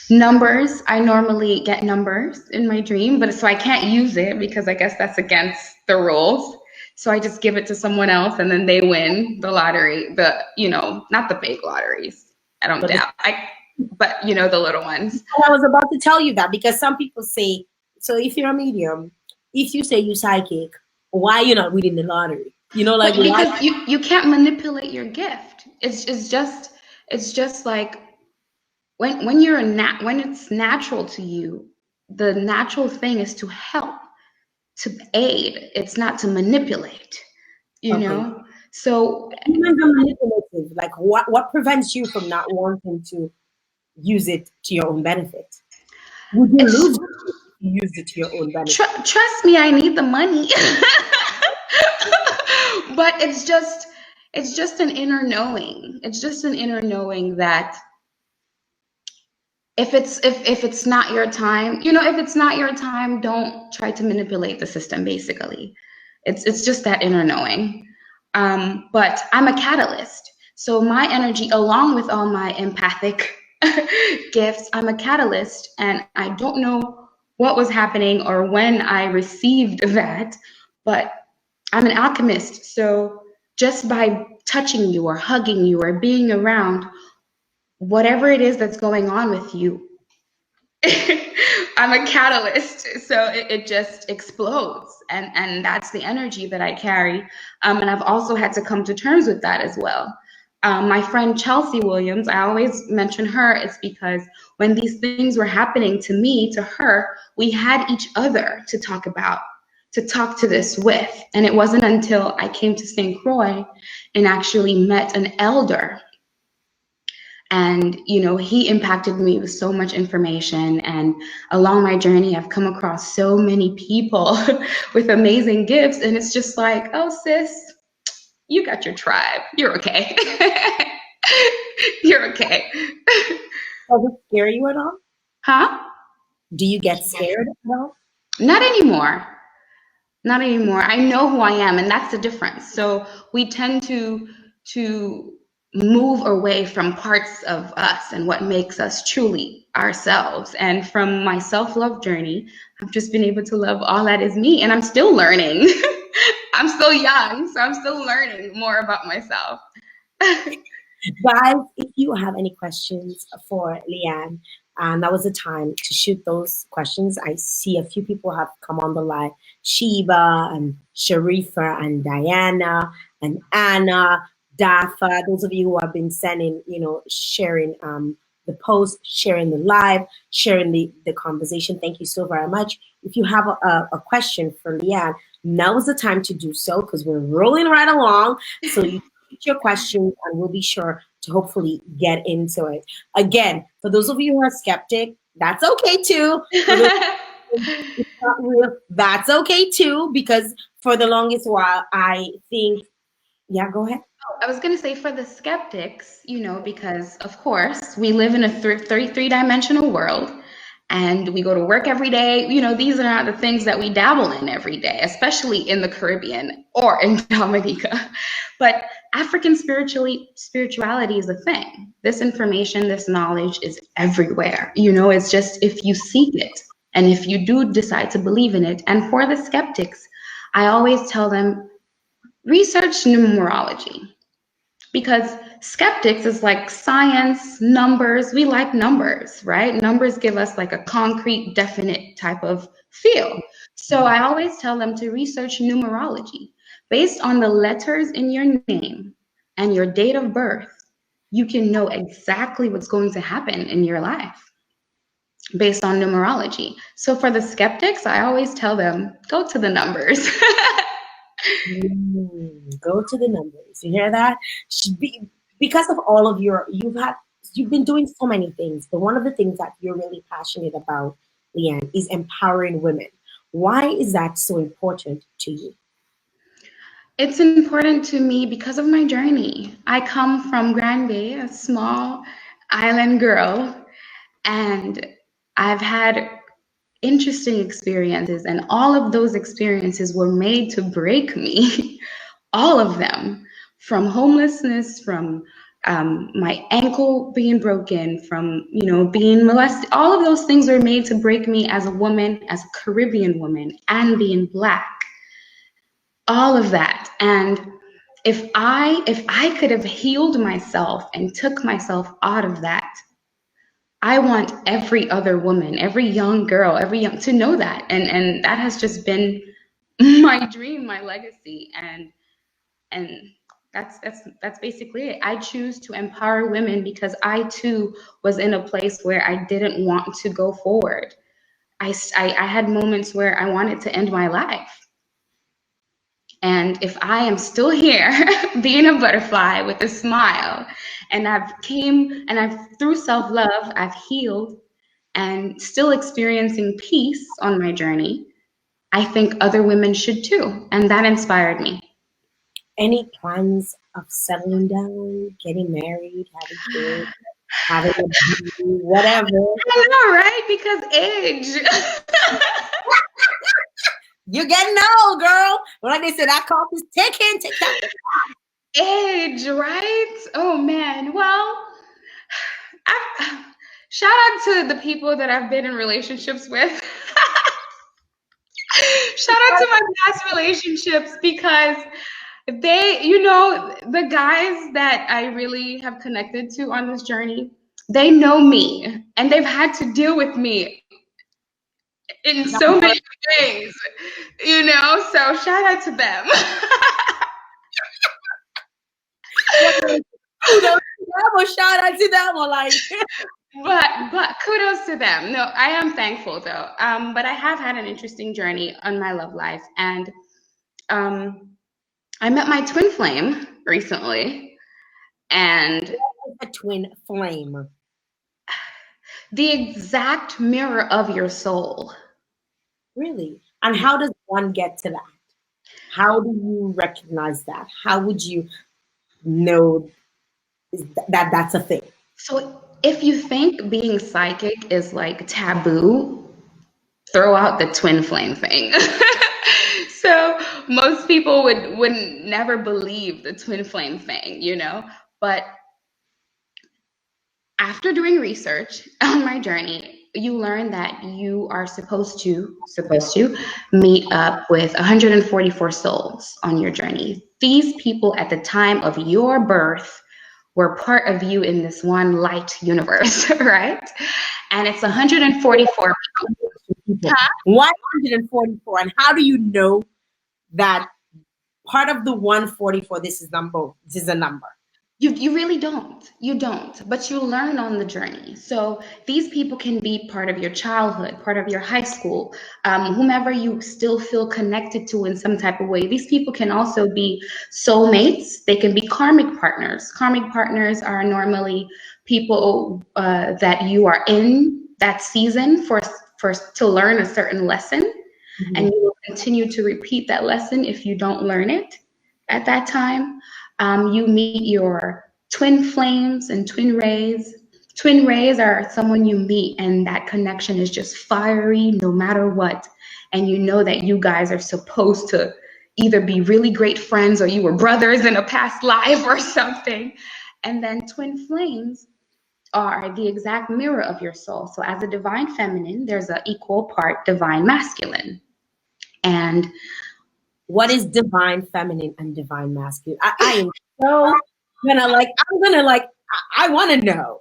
B: Numbers, I normally get numbers in my dream, but so I can't use it because I guess that's against the rules. So I just give it to someone else, and then they win the lottery, not the big lotteries. I don't
A: But
B: doubt. But the little ones.
A: I was about to tell you that, because some people say, so if you're a medium, if you say you psychic, why you're not winning the lottery? Like
B: But
A: why?
B: because you can't manipulate your gift. It's just like when it's natural to you, the natural thing is to help, to aid. It's not to manipulate, you
A: Okay.
B: know? So
A: Humans are manipulative. Like what prevents you from not wanting to use it to your own benefit? Would you
B: it's
A: lose it if you used it to your own benefit?
B: trust me, I need the money. But it's just an inner knowing. It's just an inner knowing that if it's not your time, if it's not your time, don't try to manipulate the system. Basically, it's just that inner knowing. But I'm a catalyst, so my energy, along with all my empathic gifts, I'm a catalyst, and I don't know what was happening or when I received that, but I'm an alchemist. So just by touching you or hugging you or being around whatever it is that's going on with you, I'm a catalyst, so it just explodes, and that's the energy that I carry. And I've also had to come to terms with that as well. My friend Chelsea Williams, I always mention her. It's because when these things were happening to me, to her, we had each other to talk about, to talk to this with. And it wasn't until I came to St. Croix and actually met an elder. And, he impacted me with so much information. And along my journey, I've come across so many people with amazing gifts. And it's just like, oh, sis, you got your tribe. You're okay. You're okay.
A: Does it scare you at all?
B: Huh?
A: Do you get scared at all?
B: Not anymore. Not anymore. I know who I am, and that's the difference. So we tend to move away from parts of us and what makes us truly ourselves. And from my self-love journey, I've just been able to love all that is me, and I'm still learning. I'm still young, so I'm still learning more about myself.
A: Guys, if you have any questions for Leanne, that was the time to shoot those questions. I see a few people have come on the line. Sheba and Sharifa and Diana and Anna, Dafa, those of you who have been sending, sharing the post, sharing the live, sharing the conversation. Thank you so very much. If you have a question for Leanne, now is the time to do so because we're rolling right along. So you your questions and we'll be sure to hopefully get into it. Again, for those of you who are skeptic, that's okay too. It's not real, that's okay too, because for the longest while, I think, yeah, go ahead.
B: I was going to say for the skeptics, because of course we live in a three-dimensional world and we go to work every day. These are not the things that we dabble in every day, especially in the Caribbean or in Dominica. But African spirituality is a thing. This information, this knowledge is everywhere. It's just if you seek it and if you do decide to believe in it. And for the skeptics, I always tell them, research numerology. Because skeptics is like science, numbers. We like numbers, right? Numbers give us like a concrete, definite type of feel. So I always tell them to research numerology. Based on the letters in your name and your date of birth, you can know exactly what's going to happen in your life based on numerology. So for the skeptics, I always tell them, go to the numbers.
A: Go to the numbers. You hear that? Because of all of you've been doing so many things, but one of the things that you're really passionate about, Leanne, is empowering women. Why is that so important to you?
B: It's important to me because of my journey. I come from Grand Bay, a small island girl, and I've had interesting experiences, and all of those experiences were made to break me. All of them, from homelessness, from my ankle being broken, from being molested. All of those things were made to break me as a woman, as a Caribbean woman, and being Black. All of that. And if I could have healed myself and took myself out of that, I want every other woman, every young girl, to know that. And that has just been my dream, my legacy. And that's basically it. I choose to empower women because I too was in a place where I didn't want to go forward. I had moments where I wanted to end my life. And if I am still here being a butterfly with a smile, and through self-love, I've healed and still experiencing peace on my journey, I think other women should too. And that inspired me.
A: Any plans of settling down, getting married, having kids, having a baby, whatever?
B: I know, right? Because age.
A: You're getting old, girl. Like they said, that clock is ticking. Tick tock.
B: Age, right? Oh man. Well, shout out to the people that I've been in relationships with. Shout out to my past relationships because they, the guys that I really have connected to on this journey, they know me and they've had to deal with me in so many ways, you know? So shout out to them.
A: Kudos to them or shout out to them or like
B: But kudos to them. No, I am thankful though. But I have had an interesting journey on my love life, and I met my twin flame recently, and
A: a twin flame.
B: the exact mirror of your soul.
A: Really? And how does one get to that? How do you recognize that? How would you know that that's a thing?
B: So if you think being psychic is like taboo, throw out the twin flame thing. So most people wouldn't never believe the twin flame thing, you know? But after doing research on my journey, you learn that you are supposed to meet up with 144 souls on your journey. These people at the time of your birth were part of you in this one light universe, right? And it's 144 people.
A: Huh? 144. And how do you know that part of the 144, this is a number?
B: You really don't. You don't, but you learn on the journey. So these people can be part of your childhood, part of your high school, whomever you still feel connected to in some type of way. These people can also be soulmates. They can be karmic partners. Karmic partners are normally people that you are in that season for to learn a certain lesson, and you will continue to repeat that lesson if you don't learn it at that time. You meet your twin flames and twin rays. Twin rays are someone you meet and that connection is just fiery no matter what. And you know that you guys are supposed to either be really great friends or you were brothers in a past life or something. And then twin flames are the exact mirror of your soul. So as a divine feminine, there's an equal part divine masculine. And
A: what is divine feminine and divine masculine? I am so I want to know.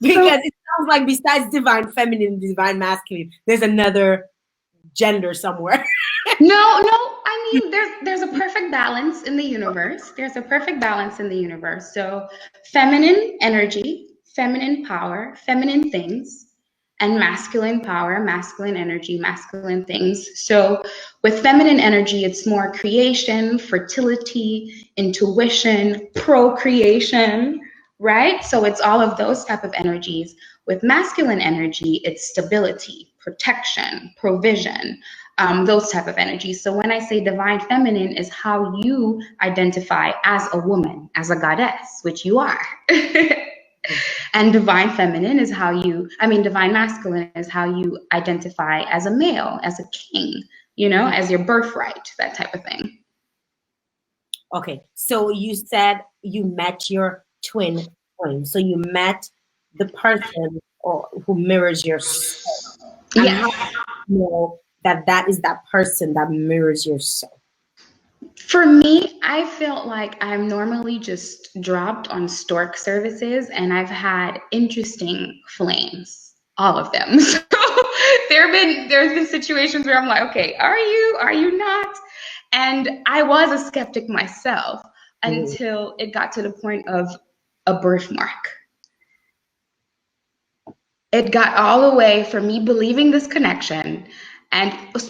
A: Because it sounds like besides divine feminine and divine masculine, there's another gender somewhere.
B: No, I mean there's a perfect balance in the universe. There's a perfect balance in the universe. So feminine energy, feminine power, feminine things, and masculine power, masculine energy, masculine things. So with feminine energy, it's more creation, fertility, intuition, procreation, right? So it's all of those type of energies. With masculine energy, it's stability, protection, provision, those type of energies. So when I say divine feminine is how you identify as a woman, as a goddess, which you are. And divine feminine is divine masculine is how you identify as a male, as a king, you know, as your birthright, that type of thing.
A: Okay, so you said you met your twin flame. So you met the person who mirrors your soul. And
B: yes.
A: How do you know that is that person that mirrors your soul?
B: For me, I felt like I'm normally just dropped on stork services, and I've had interesting flames, all of them. So there's been situations where I'm like, okay, are you not? And I was a skeptic myself until it got to the point of a birthmark. It got all the way from me believing this connection.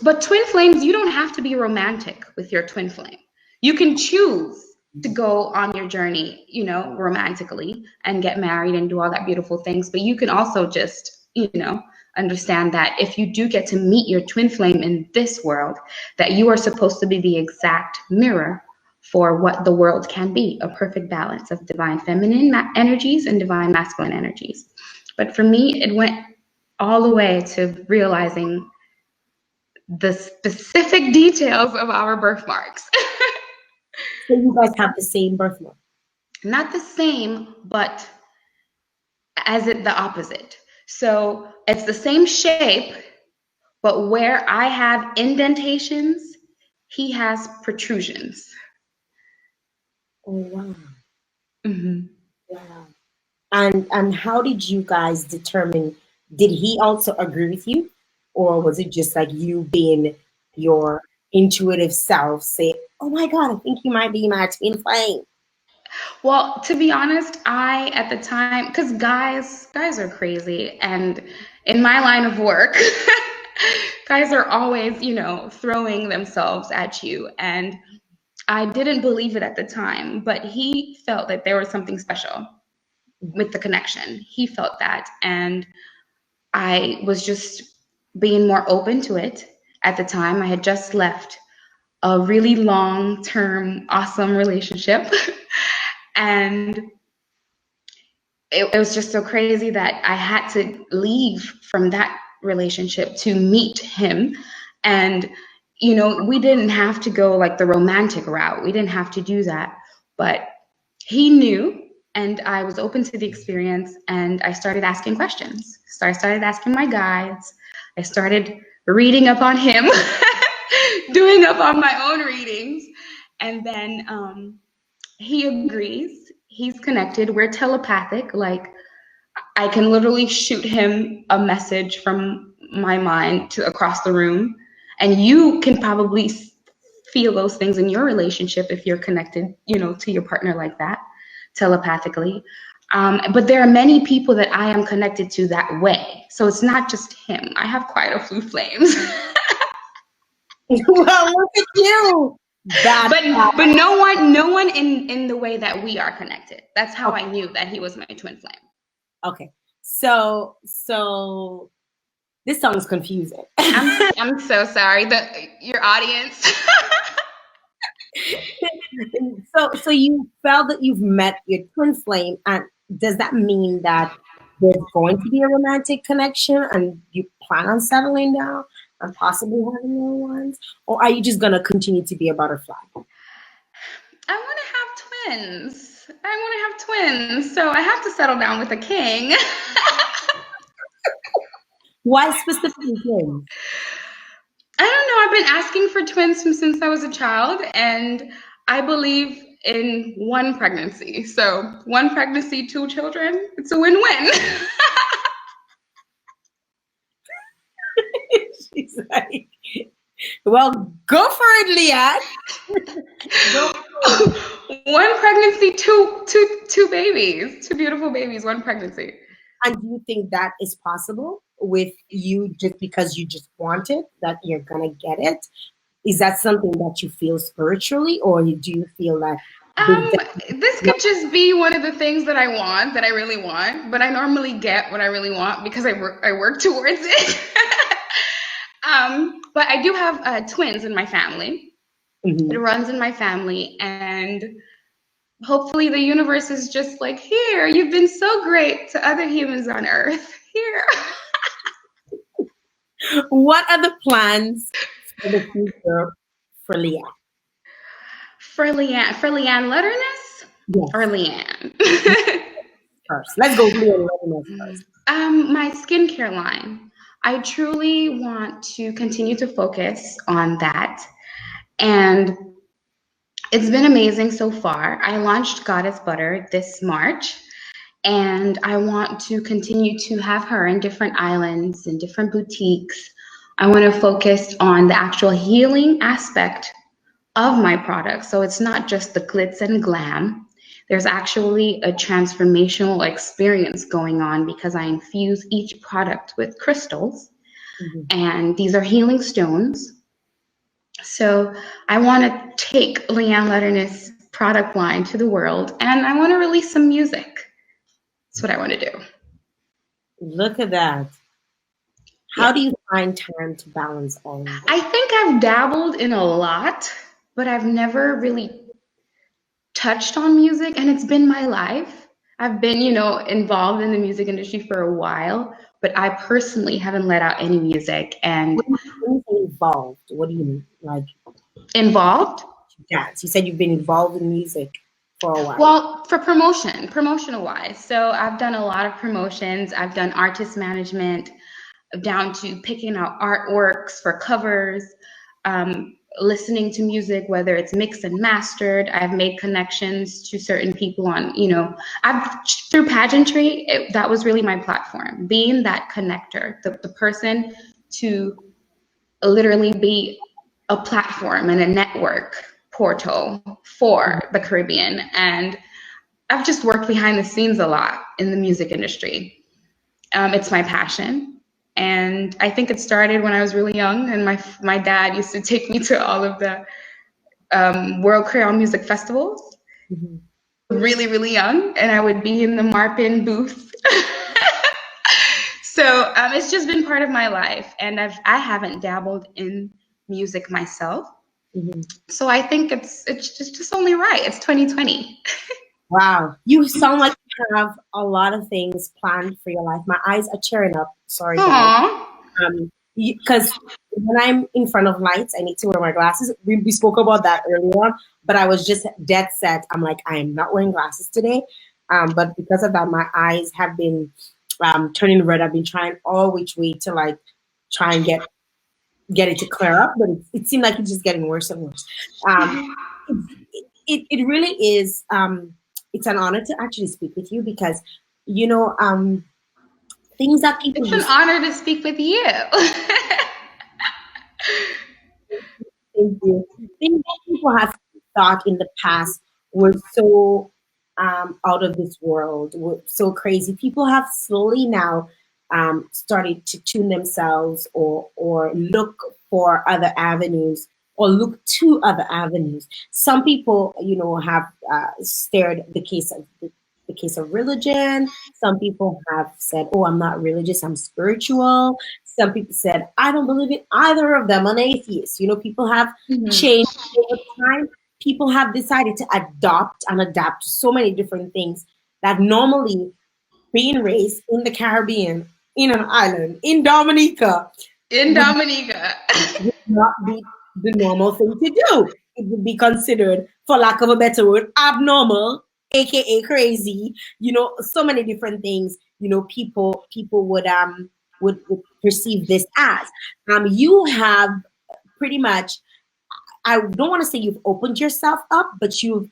B: But twin flames, you don't have to be romantic with your twin flame. You can choose to go on your journey, you know, romantically and get married and do all that beautiful things. But you can also just, you know, understand that if you do get to meet your twin flame in this world, that you are supposed to be the exact mirror for what the world can be, a perfect balance of divine feminine energies and divine masculine energies. But for me, it went all the way to realizing the specific details of our birthmarks.
A: So you guys have the same birthmark?
B: Not the same, but the opposite. So it's the same shape, but where I have indentations, he has protrusions.
A: Oh, wow.
B: Mm-hmm.
A: Wow. And how did you guys determine? Did he also agree with you, or was it just like you being your intuitive self say, "Oh my God, I think you might be my twin flame"?
B: Well, to be honest, I at the time, because guys are crazy, and in my line of work, guys are always, throwing themselves at you, and I didn't believe it at the time, but he felt that there was something special with the connection. He felt that, and I was just being more open to it at the time. I had just left a really long-term, awesome relationship. And it was just so crazy that I had to leave from that relationship to meet him. And, we didn't have to go like the romantic route. We didn't have to do that. But he knew, and I was open to the experience, and I started asking questions. So I started asking my guides. I started reading up on him, doing up on my own readings. And then he agrees. He's connected. We're telepathic. Like, I can literally shoot him a message from my mind to across the room. And you can probably feel those things in your relationship if you're connected, to your partner like that, telepathically. But there are many people that I am connected to that way. So it's not just him. I have quite a few flames.
A: Well, look at you.
B: But no one in the way that we are connected. That's how
A: Okay.
B: I knew that he was my twin flame.
A: Okay. So this song is confusing.
B: I'm so sorry. Your audience.
A: So you felt that you've met your twin flame, and does that mean that there's going to be a romantic connection and you plan on settling down and possibly having little ones? Or are you just gonna continue to be a butterfly?
B: I want to have twins. So I have to settle down with a king.
A: Why specifically twins?
B: I don't know. I've been asking for twins since I was a child, and I believe in one pregnancy. So one pregnancy, two children. It's a win-win.
A: She's like, well, go for it, Leanne. Go for it.
B: One pregnancy, two babies, two beautiful babies, one pregnancy.
A: And do you think that is possible with you just because you just want it, that you're gonna get it? Is that something that you feel spiritually, or do you feel that
B: This could just be one of the things that I want, that I really want, but I normally get what I really want because I work towards it. But I do have twins in my family.
A: Mhm.
B: It runs in my family, and hopefully the universe is just like, here, you've been so great to other humans on Earth. Here.
A: What are the plans for the future for Leanne?
B: For Leanne Letterness
A: Yes,
B: or Leanne?
A: first. Let's go Leanne first.
B: My skincare line. I truly want to continue to focus on that. And it's been amazing so far. I launched Goddess Butter this March, and I want to continue to have her in different islands and different boutiques. I want to focus on the actual healing aspect of my product. So it's not just the glitz and glam. There's actually a transformational experience going on because I infuse each product with crystals, and these are healing stones. So I want to take Leanne Letterness product line to the world, and I want to release some music. That's what I want to do.
A: Look at that. How do you find time to balance all of that?
B: I think I've dabbled in a lot, but I've never really touched on music, and it's been my life. I've been, involved in the music industry for a while, but I personally haven't let out any music. And
A: When you say involved, what do you mean? Like
B: involved?
A: dance. You said you've been involved in music for a while.
B: Well, for promotional wise. So I've done a lot of promotions. I've done artist management down to picking out artworks for covers, listening to music, whether it's mixed and mastered. I've made connections to certain people on, through pageantry, that was really my platform, being that connector, the person to literally be a platform and a network portal for the Caribbean. And I've just worked behind the scenes a lot in the music industry. It's my passion. And I think it started when I was really young, and my dad used to take me to all of the World Creole Music Festivals. Mm-hmm. Really, really young, and I would be in the Marpin booth. So it's just been part of my life, and I haven't dabbled in music myself. Mm-hmm. So I think it's just only right. It's 2020.
A: Wow, you sound like you have a lot of things planned for your life. My eyes are tearing up. Sorry, guys. Because when I'm in front of lights, I need to wear my glasses. We spoke about that earlier on, but I was just dead set. I'm like, I am not wearing glasses today. But because of that, my eyes have been turning red. I've been trying all which way to like try and get it to clear up, but it seemed like it's just getting worse and worse. It really is. It's an honor to actually speak with you because, things that people.
B: It's an honor to speak with you.
A: Thank you. Things that people have thought in the past were so out of this world, were so crazy. People have slowly now started to tune themselves or look for other avenues or look to other avenues. Some people, have stared the case of religion. Some people have said, "Oh, I'm not religious, I'm spiritual." Some people said, "I don't believe in either of them, I'm an atheist." People have changed over time. People have decided to adapt to so many different things that normally being raised in the Caribbean, in an island, in Dominica.
B: Would
A: not be the normal thing to do. It would be considered, for lack of a better word, abnormal, aka crazy. So many different things. People would perceive this as. You have pretty much. I don't want to say you've opened yourself up, but you've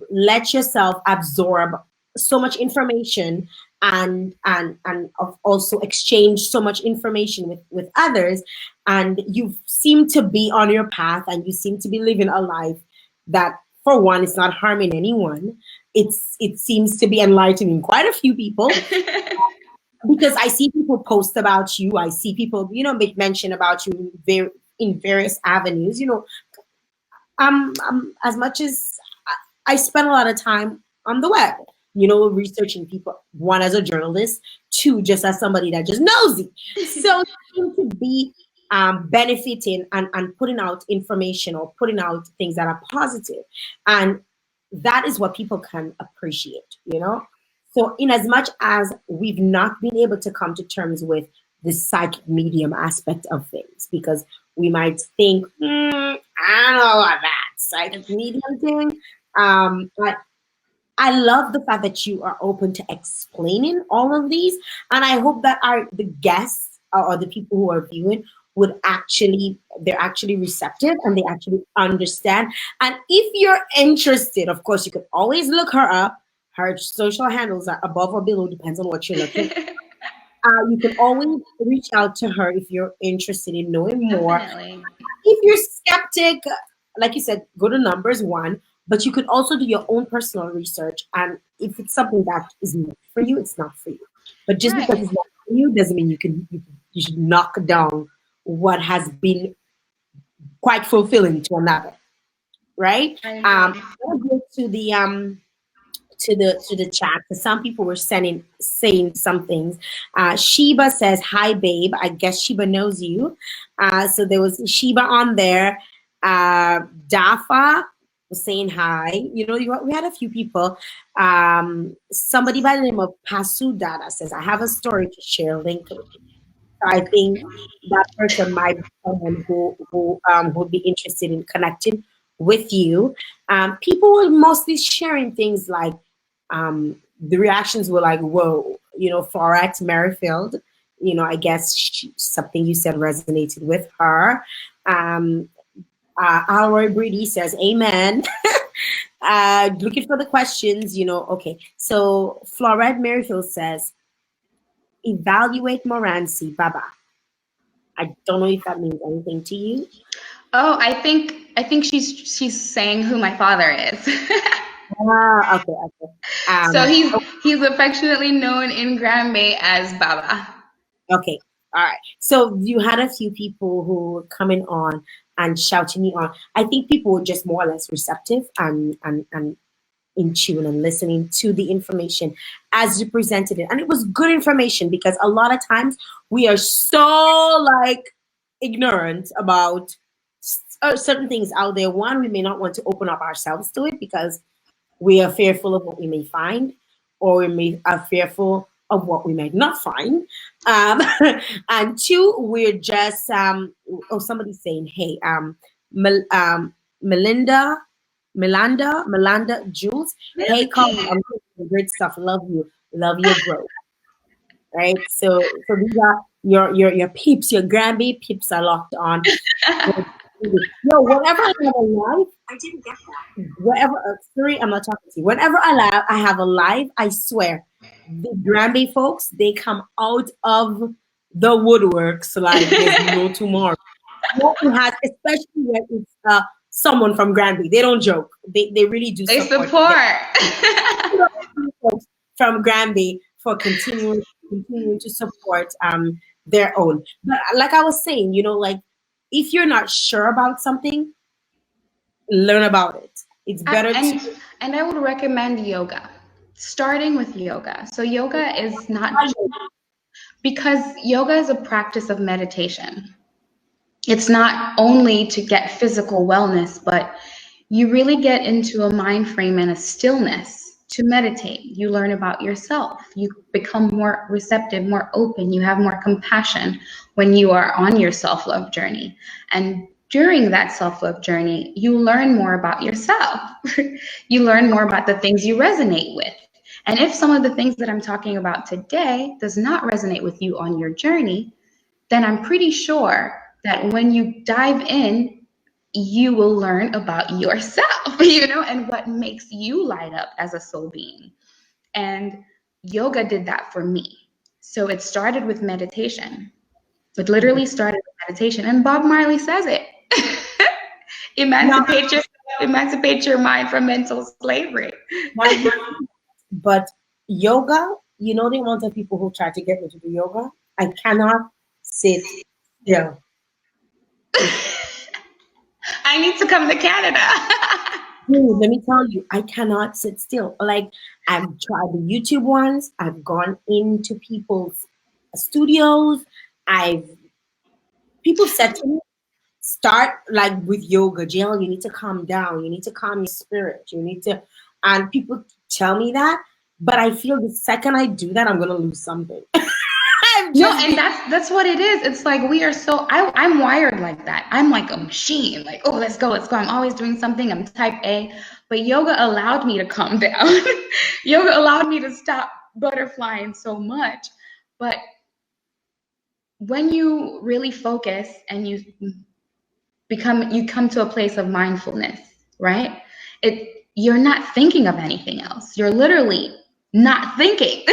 A: let yourself absorb so much information and also exchange so much information with others, and you seem to be on your path, and you seem to be living a life that, for one, is not harming anyone. It seems to be enlightening quite a few people. Because I see people post about you, I see people make mention about you in various avenues. As much as I spend a lot of time on the web, researching people, one as a journalist, two just as somebody that just knows it. So it seems to be benefiting and putting out information or putting out things that are positive. And that is what people can appreciate, So in as much as we've not been able to come to terms with the psychic medium aspect of things, because we might think, I don't know about that psychic medium thing. But I love the fact that you are open to explaining all of these. And I hope that the guests or the people who are viewing they're actually receptive and they actually understand. And if you're interested, of course, you can always look her up. Her social handles are above or below, depends on what you're looking at. You can always reach out to her if you're interested in knowing more.
B: Definitely.
A: If you're skeptic, like you said, go to numbers one, but you could also do your own personal research. And if it's something that is not for you, it's not for you. But just because it's not for you doesn't mean you should knock down what has been quite fulfilling to another, right? I'll go to the to the chat, because some people were saying some things. Sheba says, "Hi, babe." I guess Sheba knows you. So there was Sheba on there. Dafa was saying hi. We had a few people. Somebody by the name of Pasu Dada says, "I have a story to share. Link." I think that person might be someone who would be interested in connecting with you. People were mostly sharing things like, the reactions were like, "Whoa," Forex Merrifield. I guess something you said resonated with her. Alroy Brady says, Amen. Looking for the questions, Okay. So Flored Merrifield says, evaluate Morancie, Baba. I don't know if that means anything to you.
B: Oh, I think she's saying who my father is.
A: Okay, okay.
B: So he's affectionately known in Granby as Baba.
A: Okay. All right. So you had a few people who were coming on and shouting you on. I think people were just more or less receptive and in tune and listening to the information as you presented it. And it was good information because a lot of times we are so like ignorant about certain things out there. One, we may not want to open up ourselves to it because we are fearful of what we may find, or we may are fearful of what we might not find. Um, and two, we're just somebody's saying, hey, Mel, Melinda, Melanda, Jules, hey, Carl, I'm doing great stuff. Love your growth, right? So these are your peeps, your Granby peeps are locked on. No, whenever I have a live, I didn't get that. Wherever, sorry, I'm not talking to you. Whenever I have a live, I swear, the Granby folks, they come out of the woodworks like there's no tomorrow. No one has, especially when it's someone from Granby. They don't joke. They really do
B: They
A: support. Folks from Granby for continuing to support their own. But like I was saying, like if you're not sure about something, learn about it. It's better
B: and I would recommend yoga. Starting with yoga. So yoga is not because yoga is a practice of meditation. It's not only to get physical wellness, but you really get into a mind frame and a stillness to meditate. You learn about yourself. You become more receptive, more open. You have more compassion when you are on your self-love journey. And during that self-love journey, you learn more about yourself. You learn more about the things you resonate with. And if some of the things that I'm talking about today does not resonate with you on your journey, then I'm pretty sure that when you dive in, you will learn about yourself, and what makes you light up as a soul being. And yoga did that for me. So it started with meditation. It literally started with meditation. And Bob Marley says it. Emancipate your mind from mental slavery.
A: But yoga, the amount of people who try to get me to do yoga, I cannot sit still.
B: I need to come to Canada.
A: Dude, let me tell you, I cannot sit still. Like, I've tried the YouTube ones. I've gone into people's studios. People said to me, start like with yoga, Jael. You need to calm down. You need to calm your spirit. And people tell me that, but I feel the second I do that, I'm gonna lose something.
B: And that's what it is. It's like we are so I'm wired like that. I'm like a machine. Like, oh, let's go. I'm always doing something. I'm type A. But yoga allowed me to calm down. Yoga allowed me to stop butterflying so much. But when you really focus and you come to a place of mindfulness, right? You're not thinking of anything else. You're literally not thinking.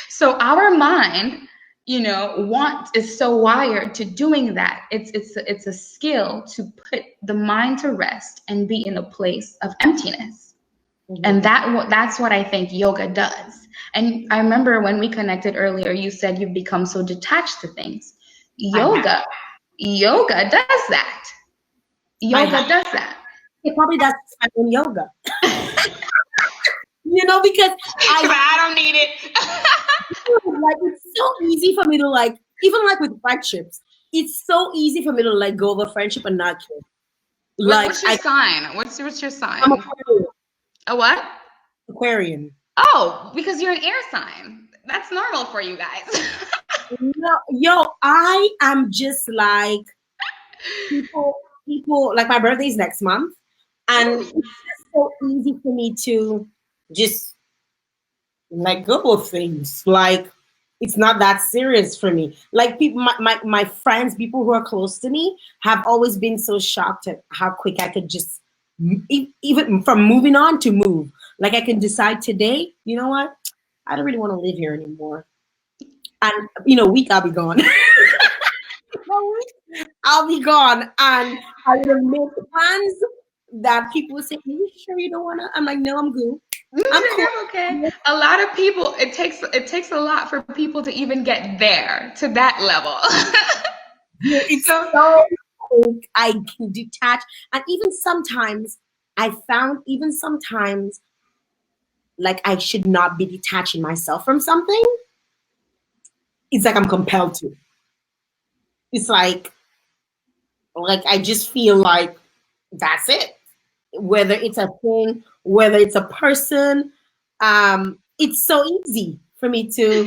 B: So our mind, is so wired to doing that. It's a skill to put the mind to rest and be in a place of emptiness. Mm-hmm. And that's what I think yoga does. And I remember when we connected earlier, you said you've become so detached to things. Yoga does that. Yoga does that.
A: It probably does in yoga. Because
B: I don't need it.
A: Like, it's so easy for me to like, even like with friendships, it's so easy for me to let go of a friendship and not care. Like,
B: what's your sign? What's your sign?
A: I'm Aquarian.
B: A what?
A: Aquarian.
B: Oh, because you're an air sign. That's normal for you guys.
A: No, I am just like people like my birthday is next month, and it's just so easy for me to just let go of things. Like, It's not that serious for me. Like people, my friends, people who are close to me, have always been so shocked at how quick I could just, even from moving on to move. Like I can decide today, you know what? I don't really want to live here anymore. And a week I'll be gone. I'll be gone, and I will make plans that people will say, "Are you sure you don't wanna?" I'm like, "No, I'm good. I'm cool."
B: You're okay. A lot of people, it takes a lot for people to even get there to that level.
A: It's
B: So
A: so quick. I can detach, and even sometimes, like I should not be detaching myself from something. It's like I'm compelled to. It's like I just feel like that's it. Whether it's a thing, whether it's a person, it's so easy for me to.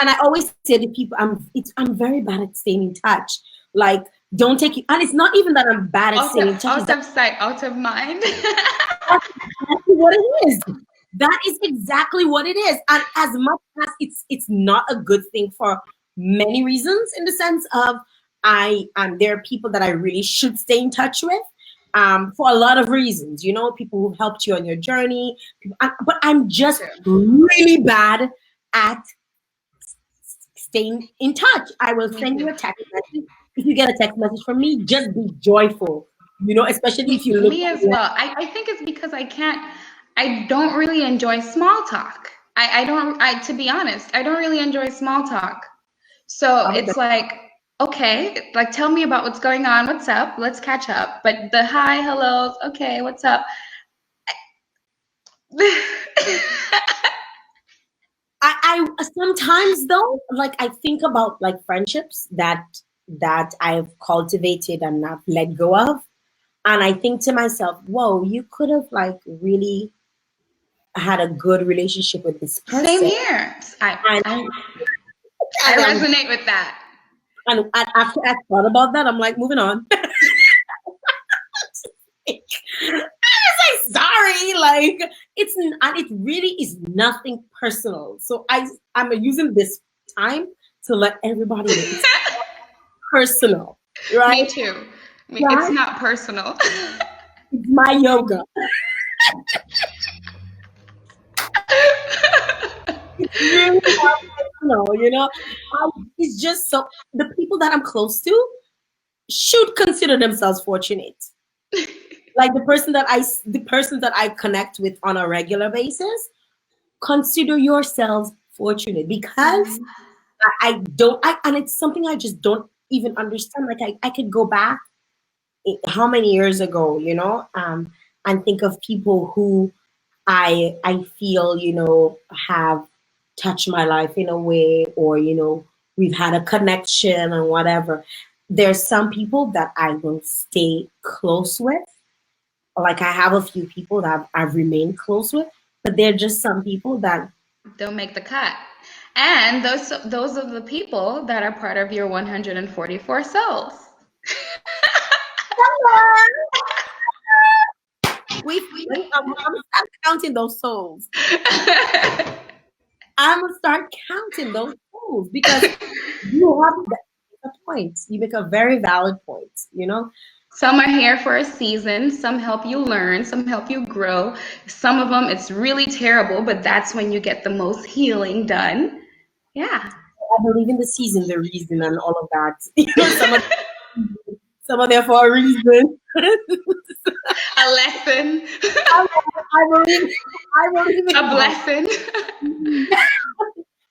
A: And I always say to people, I'm very bad at staying in touch. Like, don't take it. And it's not even that I'm bad at
B: out of,
A: staying in touch. It's
B: out
A: that
B: of sight, out of mind.
A: that's exactly what it is. That is exactly what it is. And as much as it's not a good thing for many reasons, in the sense of there are people that I really should stay in touch with. For a lot of reasons, people who helped you on your journey. But I'm just really bad at staying in touch. I will
B: Me
A: send you
B: too.
A: a text message. If you get a text message from me, just be joyful. Especially if you look.
B: Me as well. I think it's because I don't really enjoy small talk. I don't, to be honest, I don't really enjoy small talk. So it's like, okay, like tell me about what's going on. What's up? Let's catch up. But the hi, hellos, okay, what's up?
A: I sometimes though, like I think about like friendships that I've cultivated and not let go of, and I think to myself, whoa, you could have like really had a good relationship with this
B: Same
A: person,
B: here.
A: and
B: I
A: and, um,
B: resonate with that.
A: and after I thought about that, I'm like, moving on. I was like, sorry, like and it really is nothing personal. So I'm using this time to let everybody know it's personal,
B: Me
A: right?
B: too. It's
A: Right?
B: not personal.
A: It's my yoga. It's really not personal. It's just so the people that I'm close to should consider themselves fortunate. Like the person that I connect with on a regular basis, consider yourselves fortunate because
B: Mhm.
A: I don't and it's something I just don't even understand. Like I could go back how many years ago, and think of people who I feel, have touched my life in a way, or we've had a connection and whatever. There's some people that I will stay close with. Like I have a few people that I've remained close with, but they're just some people that
B: Don't make the cut. And those are the people that are part of your 144 souls.
A: I'm gonna start counting those souls. I'm gonna start counting those souls because you have a point. You make a very valid point.
B: Some are here for a season, some help you learn, some help you grow. Some of them it's really terrible, but that's when you get the most healing done. Yeah.
A: I believe in the season, the reason, and all of that. Some are there for a reason.
B: A lesson,
A: I believe. I believe
B: a
A: in that.
B: blessing.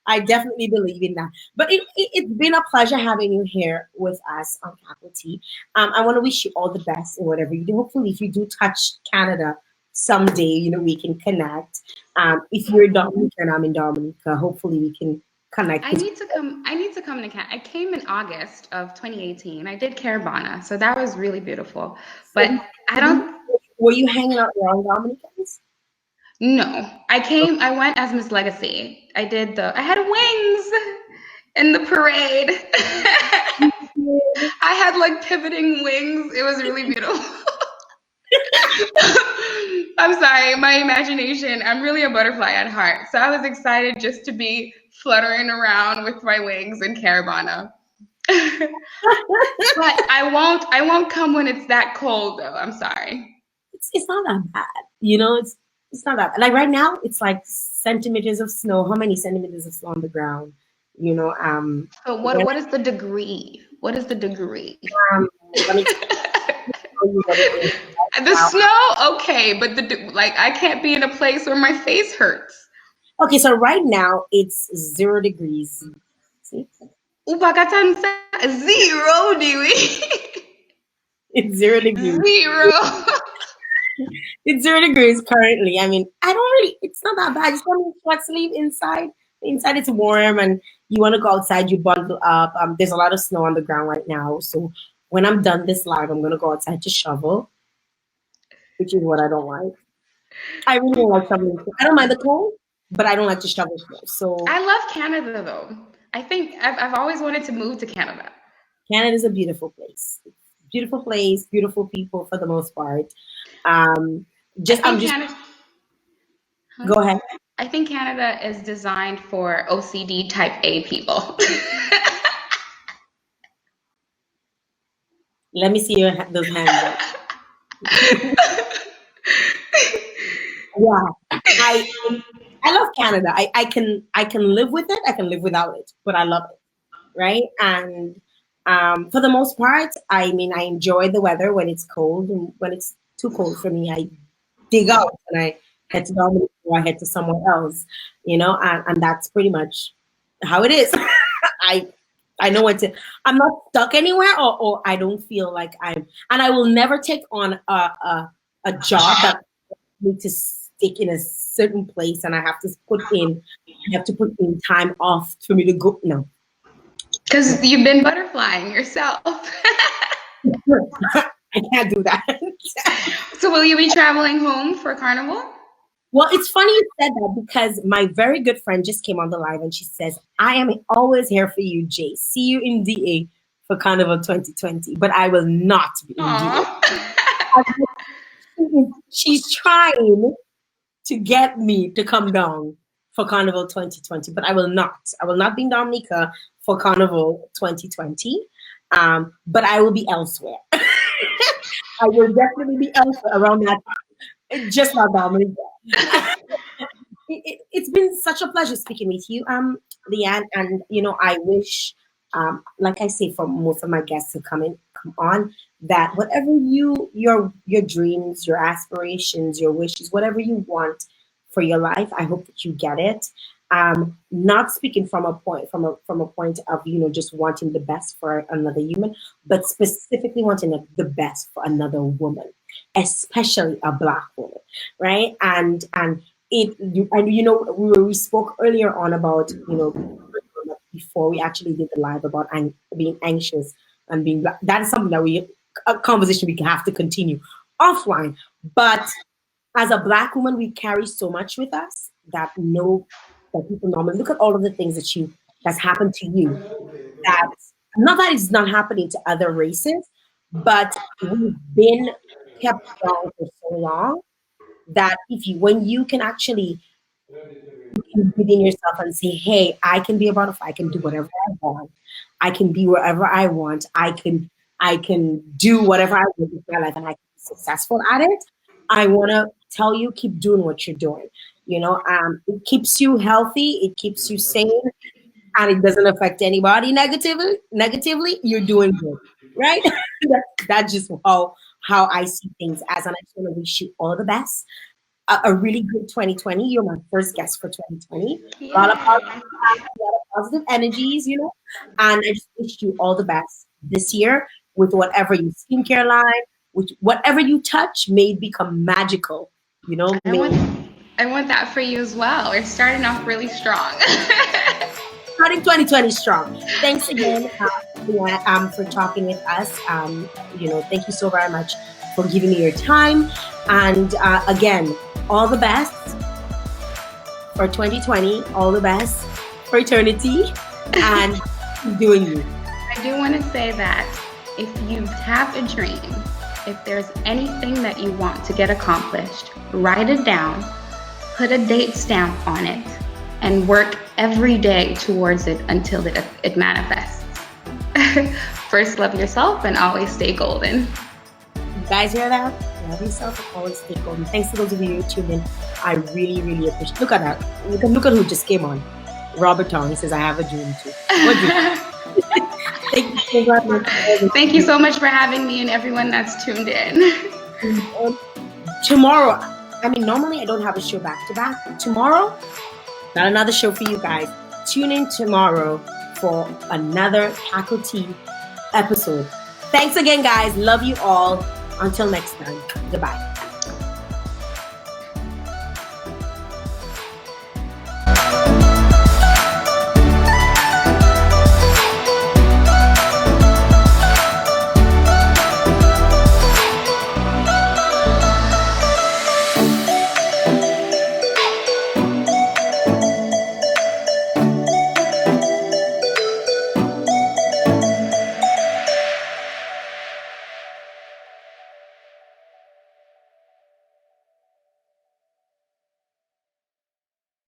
A: I definitely believe in that. But it's been a pleasure having you here with us on faculty. I want to wish you all the best in whatever you do. Hopefully, if you do touch Canada someday, we can connect. If you're in Dominica and I'm in Dominica, hopefully we can connect.
B: I need to come. I need to come to Canada. I came in August of 2018. I did Caravana, so that was really beautiful. But I don't.
A: Were you hanging out around Dominicans?
B: No, I came. I went as Miss Legacy. I did the. I had wings in the parade. I had like pivoting wings. It was really beautiful. I'm sorry, my imagination. I'm really a butterfly at heart. So I was excited just to be fluttering around with my wings in Caravana. But I won't come when it's that cold though. I'm sorry.
A: It's not that bad. You know, it's not that bad. Like right now, it's like centimeters of snow. How many centimeters of snow on the ground? You know,
B: So what is the degree? What is the degree?
A: let me tell you what it is.
B: The snow, okay, but I can't be in a place where my face hurts.
A: Okay, so right now it's 0 degrees. See?
B: Upakatansa 0 degree.
A: It's 0 degrees.
B: 0.
A: It's 0 degrees currently. I mean, I don't really, it's not that bad. Just want to short sleeve inside. Inside it's warm and you want to go outside, you bundle up. There's a lot of snow on the ground right now. So when I'm done this live, I'm going to go outside to shovel, which is what I don't like. I really don't like shoveling. I don't mind the cold, but I don't like to shovel snow. So
B: I love Canada though. I think I've always wanted to move to Canada.
A: Canada is a beautiful place. Beautiful place, beautiful people for the most part. Go ahead.
B: I think Canada is designed for OCD type A people.
A: Let me see those hands up. Yeah, I love Canada. I can live with it. I can live without it, but I love it, right? And for the most part, I mean, I enjoy the weather when it's cold, and when it's too cold for me, I dig out and I head to Dominic or I head to somewhere else, you know, and that's pretty much how it is. I know what to. I'm not stuck anywhere, or I don't feel like and I will never take on a job that I need to stick in a certain place, and I have to put in time off for me to go. No,
B: because you've been butterflying yourself.
A: I can't do that.
B: So will you be traveling home for Carnival?
A: Well, it's funny you said that because my very good friend just came on the live and she says, I am always here for you, Jay. See you in DA for Carnival 2020, but I will not be in DA. She's trying to get me to come down for Carnival 2020, but I will not. I will not be in Dominica for Carnival 2020, but I will be elsewhere. I will definitely be elsewhere around that time. Just not Dominica. It's been such a pleasure speaking with you, Leanne, and you know, I wish, like I say, for most of my guests who come on, that whatever your dreams, your aspirations, your wishes, whatever you want for your life, I hope that you get it. Not speaking from a point of, you know, just wanting the best for another human, but specifically wanting the best for another woman, especially a Black woman, right? And you know, we spoke earlier on about, you know, before we actually did the live, about being anxious and being Black. That is something that a conversation we have to continue offline. But as a Black woman, we carry so much with us that people normally look at all of the things that's happened to you. That not that it's not happening to other races, but we've been kept down for so long that when you can actually within yourself and say, hey, I can be a butterfly, I can do whatever I want, I can be wherever I want, I can do whatever I want with my life, and I can be successful at it. I want to tell you, keep doing what you're doing. You know, it keeps you healthy, it keeps you sane, and it doesn't affect anybody negatively. You're doing good, right? That's just how I see things. And I just want to wish you all the best. A really good 2020. You're my first guest for 2020. A lot of positive energies, you know, and I just wish you all the best this year with whatever your skincare line, with whatever you touch, may it become magical. You know,
B: I want that for you as well. We're starting off really strong.
A: Starting 2020 strong. Thanks again for talking with us. You know, thank you so very much for giving me your time. And again, all the best for 2020. All the best for eternity. And doing you.
B: I do want to say that if you have a dream if there's anything that you want to get accomplished, write it down, put a date stamp on it, and work every day towards it until it manifests. First, love yourself and always stay golden.
A: You guys hear that? Love yourself and always stay golden. Thanks to those of you who tuned in. I really, really appreciate. Look at that. Look at who just came on. Robert Tong. He says, "I have a dream too." What dream?
B: Thank you so much for having me and everyone that's tuned in.
A: Tomorrow, normally I don't have a show back to back. Tomorrow, got another show for you guys. Tune in tomorrow for another Cacoa Tea episode. Thanks again, guys. Love you all. Until next time. Goodbye.